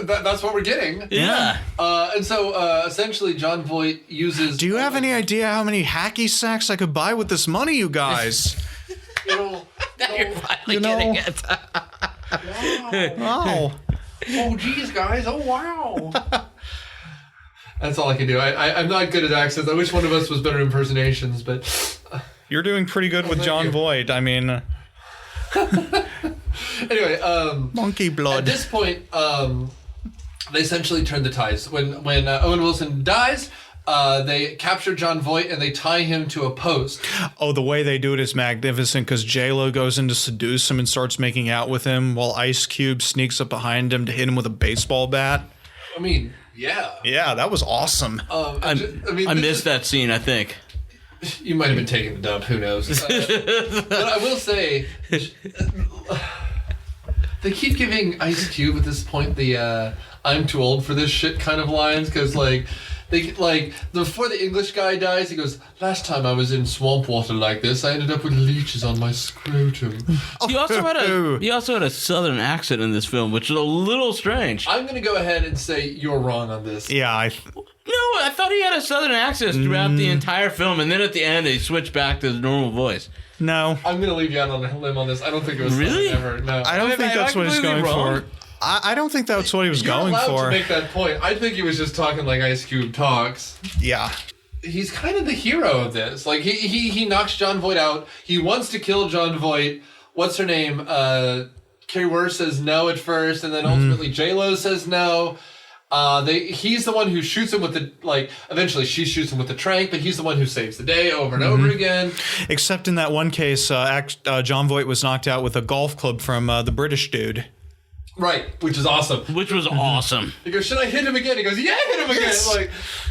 that's what we're getting. Yeah. And so essentially, John Voight uses. Do you have any idea how many hacky sacks I could buy with this money, you guys? You know, Now you're finally getting it. Oh. oh, geez, guys. Oh, wow. That's all I can do. I'm not good at accents. I wish one of us was better at impersonations, but. You're doing pretty good with John Voight. I mean. Anyway, Monkey blood. at this point, they essentially turn the tides. When Owen Wilson dies, they capture John Voight and they tie him to a post. Oh, the way they do it is magnificent because J-Lo goes in to seduce him and starts making out with him while Ice Cube sneaks up behind him to hit him with a baseball bat. I mean, yeah. Yeah, that was awesome. I missed that scene, I think. You might have been taking the dump. Who knows? But I will say, they keep giving Ice Cube at this point the "I'm too old for this shit" kind of lines because before the English guy dies, he goes, "Last time I was in swamp water like this, I ended up with leeches on my scrotum." He also had a southern accent in this film, which is a little strange. I'm gonna go ahead and say you're wrong on this. Yeah, No, I thought he had a southern accent throughout the entire film, and then at the end he switched back to his normal voice. no. I'm gonna leave you out on a limb on this. I don't think it was Really? Southern ever. No. I don't think that's what he's going for. I don't think that's what he was You're going allowed for. to make that point. I think he was just talking like Ice Cube talks. Yeah. He's kind of the hero of this. Like he knocks John Voight out. He wants to kill John Voight. What's her name? Carrie Werr says no at first, and then ultimately J-Lo says no. He's the one who shoots him with the eventually she shoots him with the trank, but he's the one who saves the day over and over again. Except in that one case, John Voight was knocked out with a golf club from the British dude. Right, which is awesome. Which was awesome. He goes, "Should I hit him again?" He goes, "Yeah, hit him again." Yes.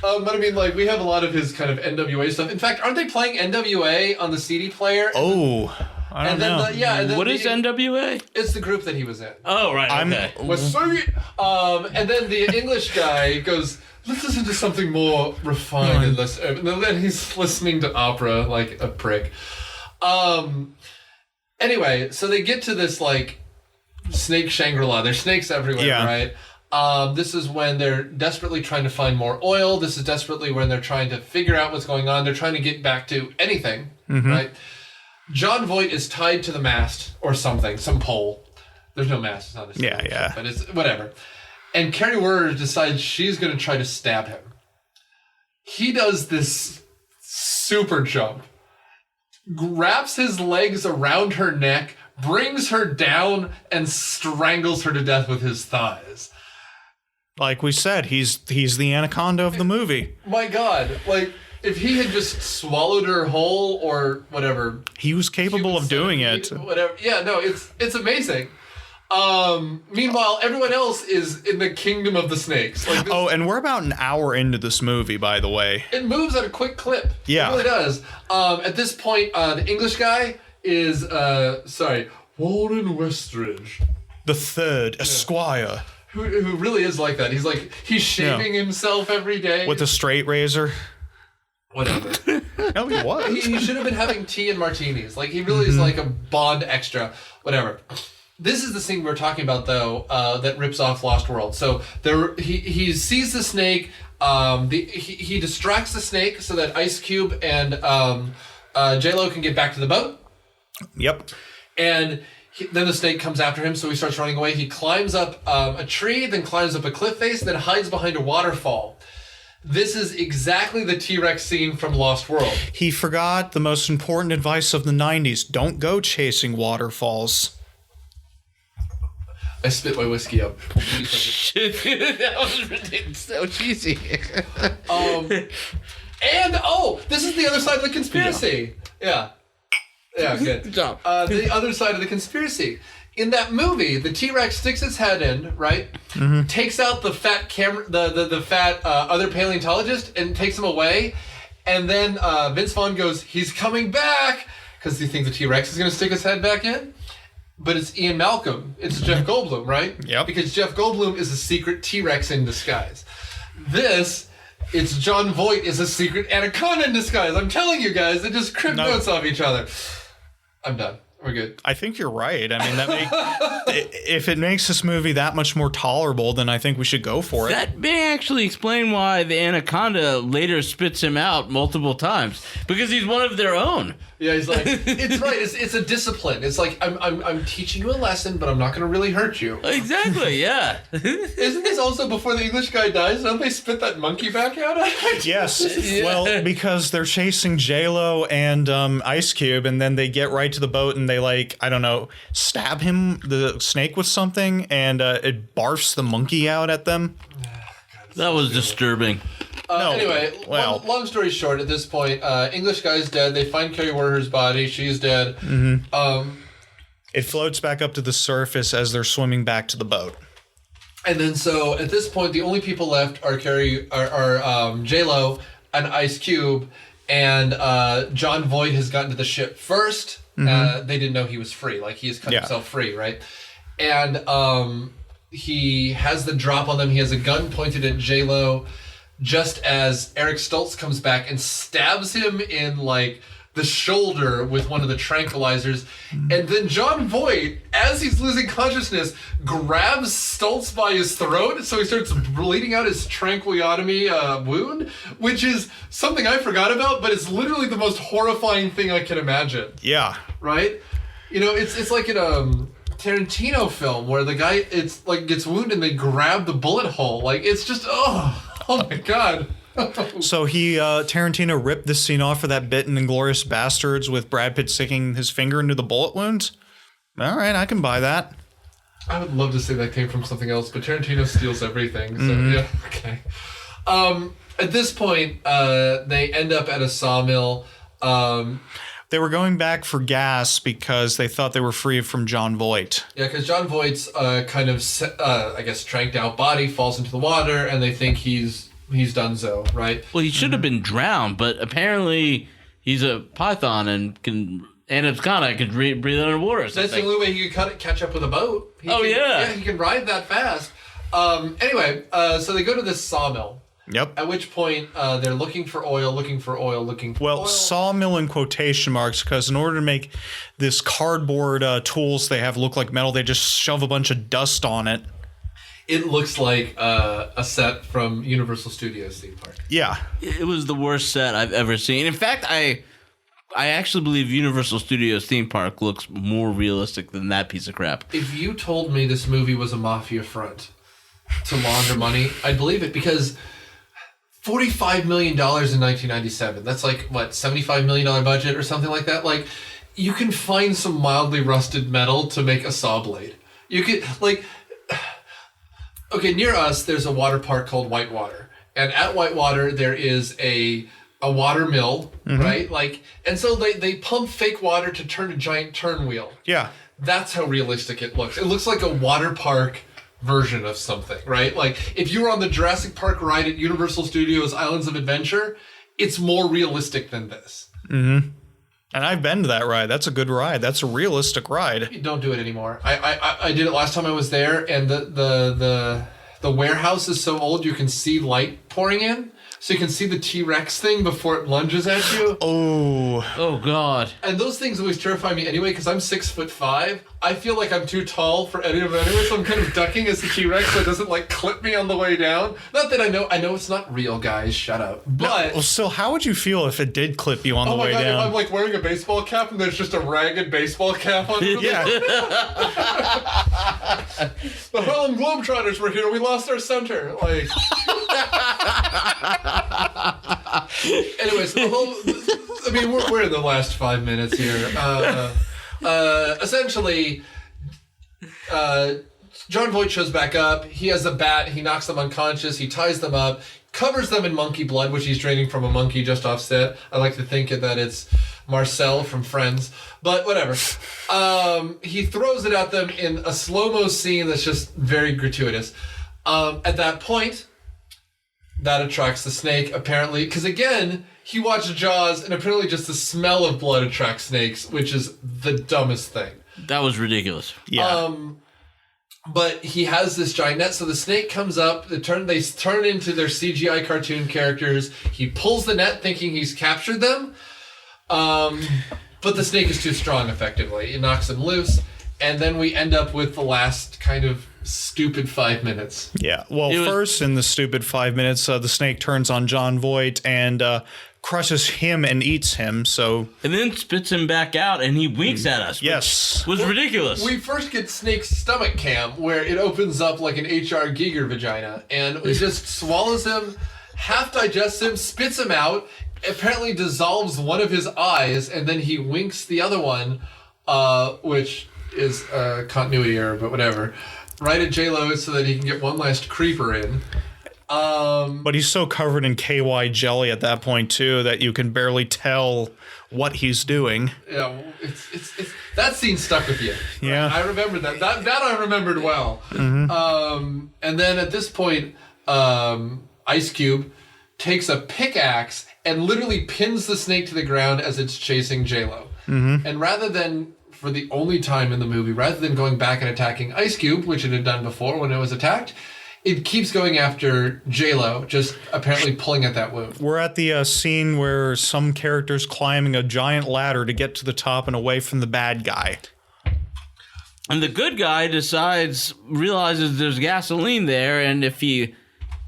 But I mean, we have a lot of his kind of NWA stuff. In fact, aren't they playing NWA on the CD player? Oh, I don't know. And then What is NWA? It's the group that he was in. Oh, right, okay. Was sweet. And then the English guy goes, "Let's listen to something more refined and less." And then he's listening to opera like a prick. Anyway, so they get to this snake Shangri-La. There's snakes everywhere, right? This is when they're desperately trying to find more oil. This is desperately when they're trying to figure out what's going on. They're trying to get back to anything, right? John Voight is tied to the mast or something, some pole. There's no mast. It's not a snake. Yeah. But it's whatever. And Carrie Werr decides she's going to try to stab him. He does this super jump, wraps his legs around her neck, brings her down, and strangles her to death with his thighs. Like we said, he's the Anaconda of the movie. My God, if he had just swallowed her whole or whatever, He was capable of doing it. Whatever. Yeah, no, it's amazing. Meanwhile, everyone else is in the kingdom of the snakes. Oh, and we're about an hour into this movie, by the way. It moves at a quick clip. Yeah. It really does. At this point, the English guy is, Walden Westridge. The third, Esquire. Who really is like that. He's shaving himself every day. With a straight razor. Whatever. No, he was. He should have been having tea and martinis. He really is like a Bond extra. Whatever. This is the scene we're talking about, though, that rips off Lost World. So he sees the snake. He distracts the snake so that Ice Cube and J-Lo can get back to the boat. Yep. And then the snake comes after him, so he starts running away. He climbs up a tree, then climbs up a cliff face, then hides behind a waterfall. This is exactly the T-Rex scene from Lost World. He forgot the most important advice of the 90s. Don't go chasing waterfalls. I spit my whiskey up. That was ridiculous. So cheesy. This is the other side of the conspiracy. Yeah, good. Good job. The other side of the conspiracy. In that movie, the T-Rex sticks its head in, right? Mm-hmm. Takes out the fat the fat other paleontologist and takes him away. And then Vince Vaughn goes, "He's coming back," because he thinks the T-Rex is going to stick his head back in. But it's Ian Malcolm. It's Jeff Goldblum, right? Yep. Because Jeff Goldblum is a secret T-Rex in disguise. It's John Voight is a secret Anaconda in disguise. I'm telling you guys, they just crib notes off each other. I'm done. We're good. I think you're right. I mean, if it makes this movie that much more tolerable, then I think we should go for it. That may actually explain why the Anaconda later spits him out multiple times, because he's one of their own. Yeah, he's like, it's right. It's a discipline. It's like I'm teaching you a lesson, but I'm not going to really hurt you. Exactly. Yeah. Isn't this also before the English guy dies? Don't they spit that monkey back out? Yes. Yeah. Well, because they're chasing J-Lo and Ice Cube, and then they get right to the boat and they, like, I don't know, stab him, the snake, with something, and it barfs the monkey out at them. That was disturbing. No, Anyway, well, long story short, at this point, English guy's dead. They find Carrie Werner's body. She's dead. it floats back up to the surface as they're swimming back to the boat. And then so at this point, the only people left are J-Lo and Ice Cube, and John Voight has gotten to the ship first. They didn't know he was free. Like, he has cut himself free, right? And he has the drop on them. He has a gun pointed at J-Lo just as Eric Stoltz comes back and stabs him in, like, the shoulder with one of the tranquilizers. And then John Voight, as he's losing consciousness, grabs Stoltz by his throat, so he starts bleeding out his tranquiliotomy wound, which is something I forgot about, but it's literally the most horrifying thing I can imagine. Yeah. Right? You know, it's like in a Tarantino film where the guy, it's like, gets wounded and they grab the bullet hole. Like, it's just, oh my God. So Tarantino ripped this scene off for that bit in Inglourious Bastards with Brad Pitt sticking his finger into the bullet wounds? All right, I can buy that. I would love to say that came from something else, but Tarantino steals everything. So yeah, okay. At this point, they end up at a sawmill. They were going back for gas because they thought they were free from John Voight. Yeah, because John Voight's kind of, I guess, tranked out body falls into the water, and they think he's donezo, right? Well, he should have been drowned, but apparently he's a python and Anaconda can breathe underwater or something. That's the only way he could catch up with a boat. He can ride that fast. Anyway, so they go to this sawmill. Yep. At which point, they're looking for oil. Well, sawmill in quotation marks, because in order to make this cardboard tools they have look like metal, they just shove a bunch of dust on it. It looks like a set from Universal Studios theme park. Yeah. It was the worst set I've ever seen. In fact, I actually believe Universal Studios theme park looks more realistic than that piece of crap. If you told me this movie was a mafia front to launder money, I'd believe it, because $45 million in 1997. That's like, what, $75 million budget or something like that? Like, you can find some mildly rusted metal to make a saw blade. You could, like... Okay, near us, there's a water park called Whitewater. And at Whitewater, there is a water mill, right? Like, and so they pump fake water to turn a giant turn wheel. Yeah. That's how realistic it looks. It looks like a water park version of something, right? Like, if you were on the Jurassic Park ride at Universal Studios Islands of Adventure, it's more realistic than this. Mm-hmm. And I've been to that ride. That's a good ride. That's a realistic ride. You don't do it anymore. I did it last time I was there, and the warehouse is so old you can see light pouring in. So you can see the T-Rex thing before it lunges at you. Oh God. And those things always terrify me anyway, because I'm 6'5". I feel like I'm too tall for any of it anyway, so I'm kind of ducking as the T-Rex so it doesn't, like, clip me on the way down. Not that I know it's not real, guys. Shut up. But well, still, how would you feel if it did clip you on the way down? If I'm, like, wearing a baseball cap and there's just a ragged baseball cap on it. Yeah. The Harlem Globetrotters were here. We lost our center. Like... Anyway, so the whole... I mean, we're in the last 5 minutes here. Essentially, John Voight shows back up. He has a bat. He knocks them unconscious. He ties them up, covers them in monkey blood, which he's draining from a monkey just offset. I like to think that it's Marcel from Friends, but whatever. He throws it at them in a slow-mo scene that's just very gratuitous. At that point... That attracts the snake, apparently. Because, again, he watched Jaws, and apparently just the smell of blood attracts snakes, which is the dumbest thing. That was ridiculous. Yeah. But he has this giant net, so the snake comes up. They turn into their CGI cartoon characters. He pulls the net, thinking he's captured them. But the snake is too strong, effectively. It knocks him loose, and then we end up with the last kind of stupid 5 minutes. Yeah. Well, first in the stupid 5 minutes, the snake turns on John Voight and crushes him and eats him. And then spits him back out, and he winks at us. Yes. Which was ridiculous. We first get Snake's stomach cam, where it opens up like an H.R. Giger vagina, and it just swallows him, half digests him, spits him out, apparently dissolves one of his eyes, and then he winks the other one, which is a continuity error, but whatever, right at J-Lo so that he can get one last creeper in. But he's so covered in KY jelly at that point, too, that you can barely tell what he's doing. Yeah, it's that scene stuck with you. Yeah. I remember that. That I remembered well. Mm-hmm. And then at this point, Ice Cube takes a pickaxe and literally pins the snake to the ground as it's chasing J-Lo. Mm-hmm. And rather than, for the only time in the movie, rather than going back and attacking Ice Cube, which it had done before when it was attacked, it keeps going after J-Lo, just apparently pulling at that wound. We're at the scene where some character's climbing a giant ladder to get to the top and away from the bad guy. And the good guy realizes there's gasoline there, and if he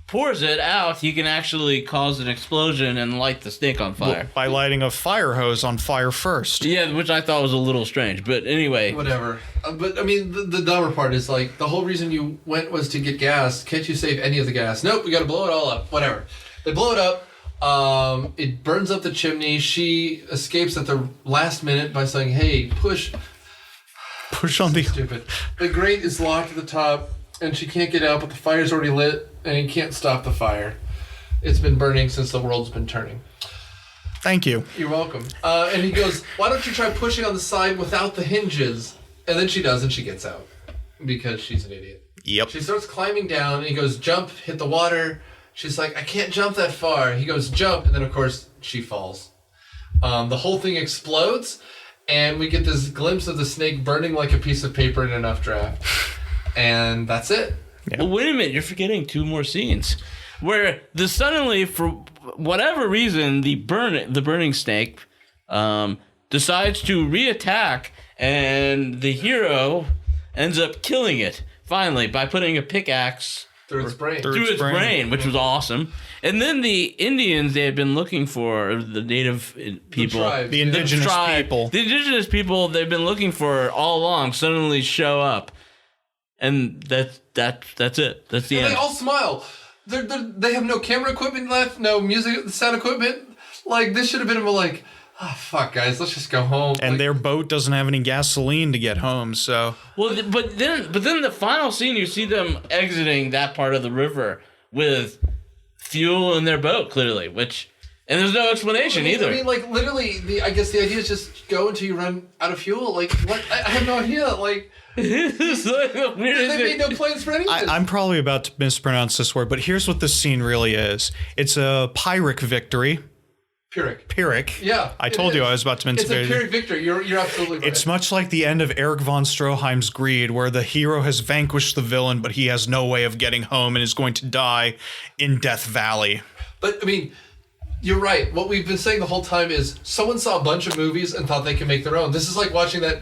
pours it out, he can actually cause an explosion and light the snake on fire. By lighting a fire hose on fire first. Yeah, which I thought was a little strange, but anyway. Whatever. But, I mean, the dumber part is, like, the whole reason you went was to get gas. Can't you save any of the gas? Nope, we gotta blow it all up. Whatever. They blow it up. It burns up the chimney. She escapes at the last minute by saying, hey, push on the... Stupid. The grate is locked at the top, and she can't get out, but the fire's already lit, and he can't stop the fire. It's been burning since the world's been turning. Thank you. You're welcome. And he goes, why don't you try pushing on the side without the hinges? And then she does, and she gets out. Because she's an idiot. Yep. She starts climbing down, and he goes, jump, hit the water. She's like, I can't jump that far. He goes, jump, and then, of course, she falls. The whole thing explodes, and we get this glimpse of the snake burning like a piece of paper in an updraft. And that's it. Yeah. Well, wait a minute, you're forgetting two more scenes where suddenly, for whatever reason, the burning snake decides to reattack, and the hero ends up killing it finally by putting a pickaxe through its brain. Through its brain, which was awesome. And then the Indians they had been looking for, the native people, the indigenous people they've been looking for all along suddenly show up. And that's it. That's the end. They all smile. They have no camera equipment left, no music sound equipment. Like, this should have been like, oh, fuck, guys, let's just go home. And like, their boat doesn't have any gasoline to get home, so. Well, but then the final scene, you see them exiting that part of the river with fuel in their boat, clearly, and there's no explanation either. I mean, like, literally, I guess the idea is just go until you run out of fuel. Like, what? I have no idea. Like, it's like the weirdest they made no plans for anything. I'm probably about to mispronounce this word, but here's what this scene really is. It's a Pyrrhic victory. Pyrrhic. Yeah. I told you I was about to mention it. It's a Pyrrhic victory. You're absolutely right. It's much like the end of Erich von Stroheim's Greed, where the hero has vanquished the villain, but he has no way of getting home and is going to die in Death Valley. But, I mean, you're right. What we've been saying the whole time is someone saw a bunch of movies and thought they could make their own. This is like watching that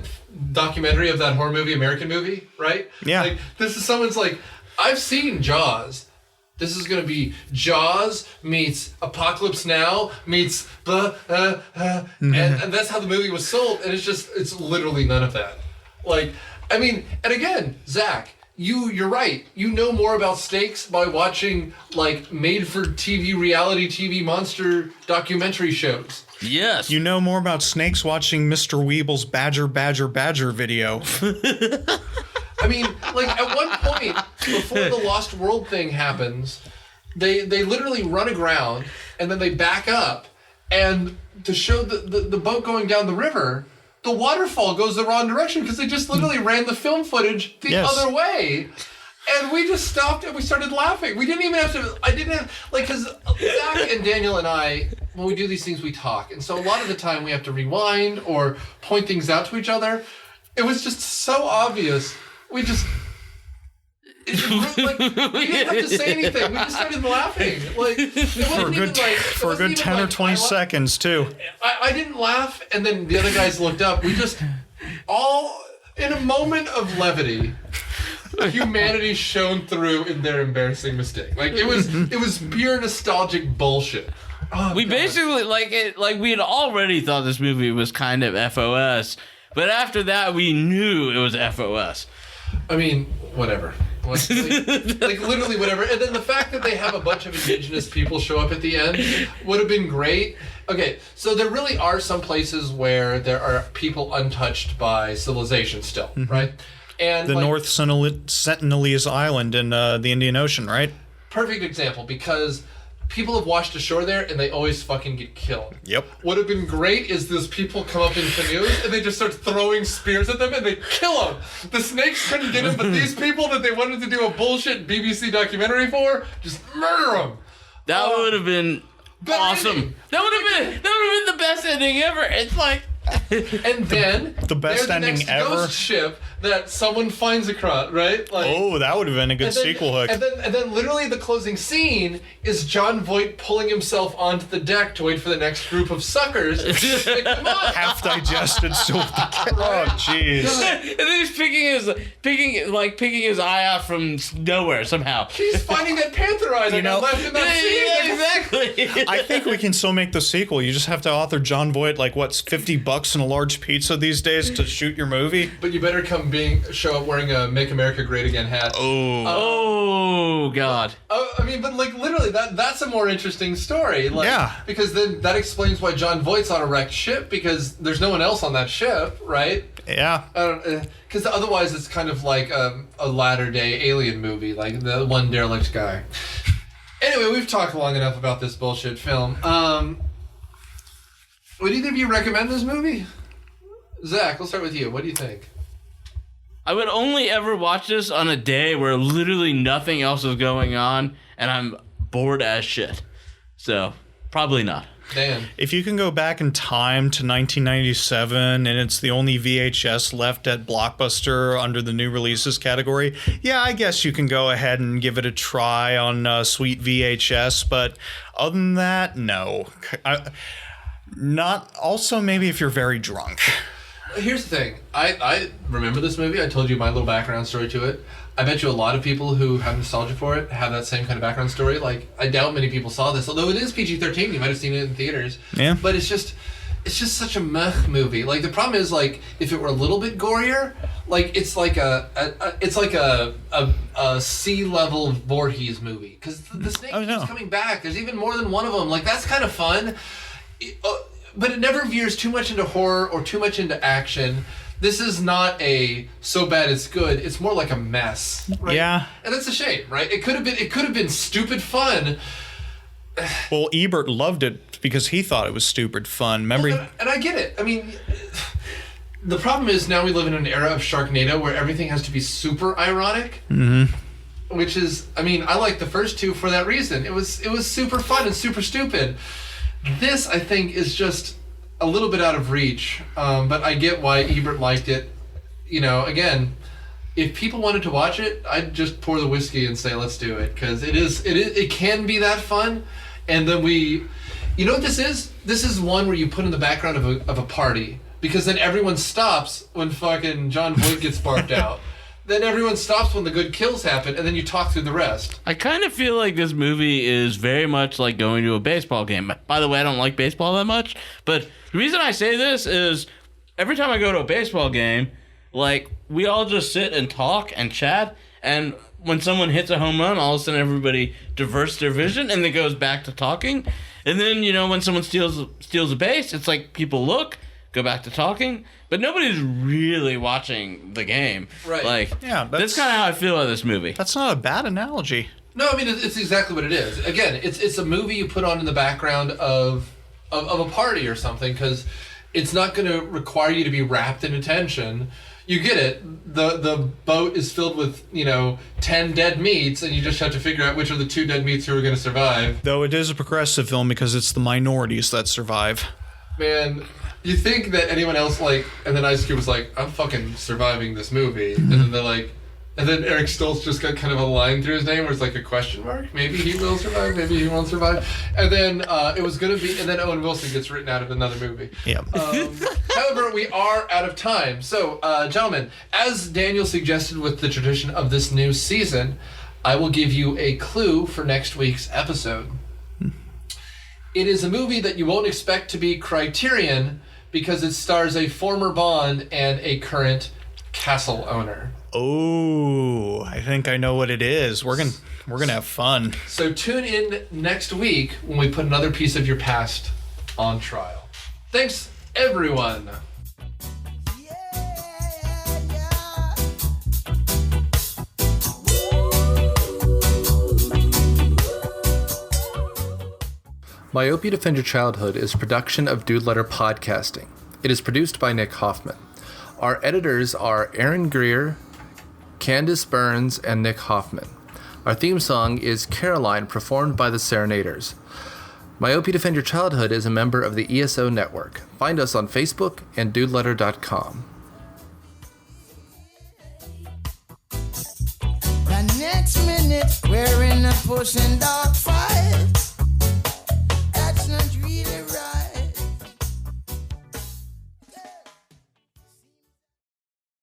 documentary of that horror movie, American Movie, right? Yeah. Like, this is someone's like, I've seen Jaws. This is going to be Jaws meets Apocalypse Now meets and that's how the movie was sold. And it's literally none of that. Like, I mean, and again, Zack, you're right. You know more about snakes by watching, like, made-for-TV reality TV monster documentary shows. Yes. You know more about snakes watching Mr. Weeble's Badger video. I mean, like, at one point, before the Lost World thing happens, they literally run aground, and then they back up, and to show the boat going down the river, the waterfall goes the wrong direction, because they just literally ran the film footage the other way. And we just stopped and we started laughing. We didn't even have to, because Zack and Daniel and I, when we do these things, we talk. And so a lot of the time we have to rewind or point things out to each other. It was just so obvious. Like, we didn't have to say anything. We just started laughing. Like, it For a good 10 or 20 seconds, too. I didn't laugh, and then the other guys looked up. We just all, in a moment of levity, humanity shone through in their embarrassing mistake. Like, it was pure nostalgic bullshit. Oh, we God. basically we had already thought this movie was kind of FOS, but after that we knew it was FOS. I mean, whatever. Like literally whatever. And then the fact that they have a bunch of indigenous people show up at the end would have been great. Okay, so there really are some places where there are people untouched by civilization still, right? And The North Sentinelese Island in the Indian Ocean, right? Perfect example, because people have washed ashore there and they always fucking get killed. Yep. What would have been great is those people come up in canoes and they just start throwing spears at them and they kill them. The snakes couldn't get them, but these people that they wanted to do a bullshit BBC documentary for, just murder them. That would have been awesome. ending. That would have been the best ending ever. It's like, And then The best they're ending next ever. Ghost ship that someone finds across, right? Like, Oh, that would have been a good and then- sequel hook. And then literally the closing scene is John Voight pulling himself onto the deck to wait for the next group of suckers to pick them up. Half digested silver. Oh, jeez. and then he's picking his eye out from nowhere somehow. He's finding that panther eye that got left in that scene. Yeah, exactly. I think we can still make the sequel. You just have to author John Voight like what's $50 and a large pizza these days to shoot your movie. But you better show up wearing a "Make America Great Again" hat. Oh God. I mean, but like literally, that's a more interesting story. Like, Yeah. Because then that explains why John Voight's on a wrecked ship, because there's no one else on that ship, right? Yeah. Because otherwise it's kind of like a latter-day Alien movie, like the one derelict guy. Anyway, we've talked long enough about this bullshit film. Would either of you recommend this movie? Zach, we'll start with you. What do you think? I would only ever watch this on a day where literally nothing else is going on and I'm bored as shit. So, probably not. Dan. If you can go back in time to 1997 and it's the only VHS left at Blockbuster under the new releases category, yeah, I guess you can go ahead and give it a try on sweet VHS. But other than that, no. Not also maybe if you're very drunk. Here's the thing. I remember this movie. I told you my little background story to it. I bet you a lot of people who have nostalgia for it have that same kind of background story. Like, I doubt many people saw this, although it is PG-13. You might have seen it in theaters. Yeah. But it's just such a meh movie. Like, the problem is, like, if it were a little bit gorier, like, it's like a sea-level Voorhees movie. Because the snake keeps coming back. There's even more than one of them. Like, that's kind of fun. But it never veers too much into horror or too much into action. This is not a so bad it's good. It's more like a mess. Right? Yeah. And that's a shame, right? It could have been stupid fun. Well, Ebert loved it because he thought it was stupid fun. Remember? And I get it. I mean, the problem is now we live in an era of Sharknado where everything has to be super ironic. Mm-hmm. Which is, I mean, I like the first two for that reason. It was super fun and super stupid. This, I think, is just a little bit out of reach, but I get why Ebert liked it. You know, again, if people wanted to watch it, I'd just pour the whiskey and say, let's do it, because it can be that fun. And then you know what this is? This is one where you put in the background of a party, because then everyone stops when fucking John Voight gets barked out. Then everyone stops when the good kills happen, and then you talk through the rest. I kind of feel like this movie is very much like going to a baseball game. By the way, I don't like baseball that much, but the reason I say this is every time I go to a baseball game, like, we all just sit and talk and chat, and when someone hits a home run, all of a sudden everybody diverts their vision and then goes back to talking. And then, you know, when someone steals a base, it's like people look, go back to talking, but nobody's really watching the game. Right. Like, yeah, that's kind of how I feel about this movie. That's not a bad analogy. No, I mean, it's exactly what it is. Again, it's a movie you put on in the background of a party or something, because it's not going to require you to be wrapped in attention. You get it. The boat is filled with, 10 dead meats, and you just have to figure out which are the 2 dead meats who are going to survive. Though it is a progressive film because it's the minorities that survive. Man, you think that anyone else, and then Ice Cube was like, I'm fucking surviving this movie. And then they're like, And then Eric Stoltz just got kind of a line through his name where it's like a question mark. Maybe he will survive, maybe he won't survive. And then it was going to be, and then Owen Wilson gets written out of another movie. Yeah. However, we are out of time. So, gentlemen, as Daniel suggested with the tradition of this new season, I will give you a clue for next week's episode. It is a movie that you won't expect to be Criterion because it stars a former Bond and a current castle owner. Oh, I think I know what it is. We're gonna have fun. So tune in next week when we put another piece of your past on trial. Thanks, everyone. Myopia Defend Your Childhood is a production of Dude Letter Podcasting. It is produced by Nic Hoffmann. Our editors are Aaron Greer, Candace Burns, and Nic Hoffmann. Our theme song is Caroline, performed by the Serenaders. Myopia Defend Your Childhood is a member of the ESO Network. Find us on Facebook and dudeletter.com. The next minute, we're in a pushing dog fight.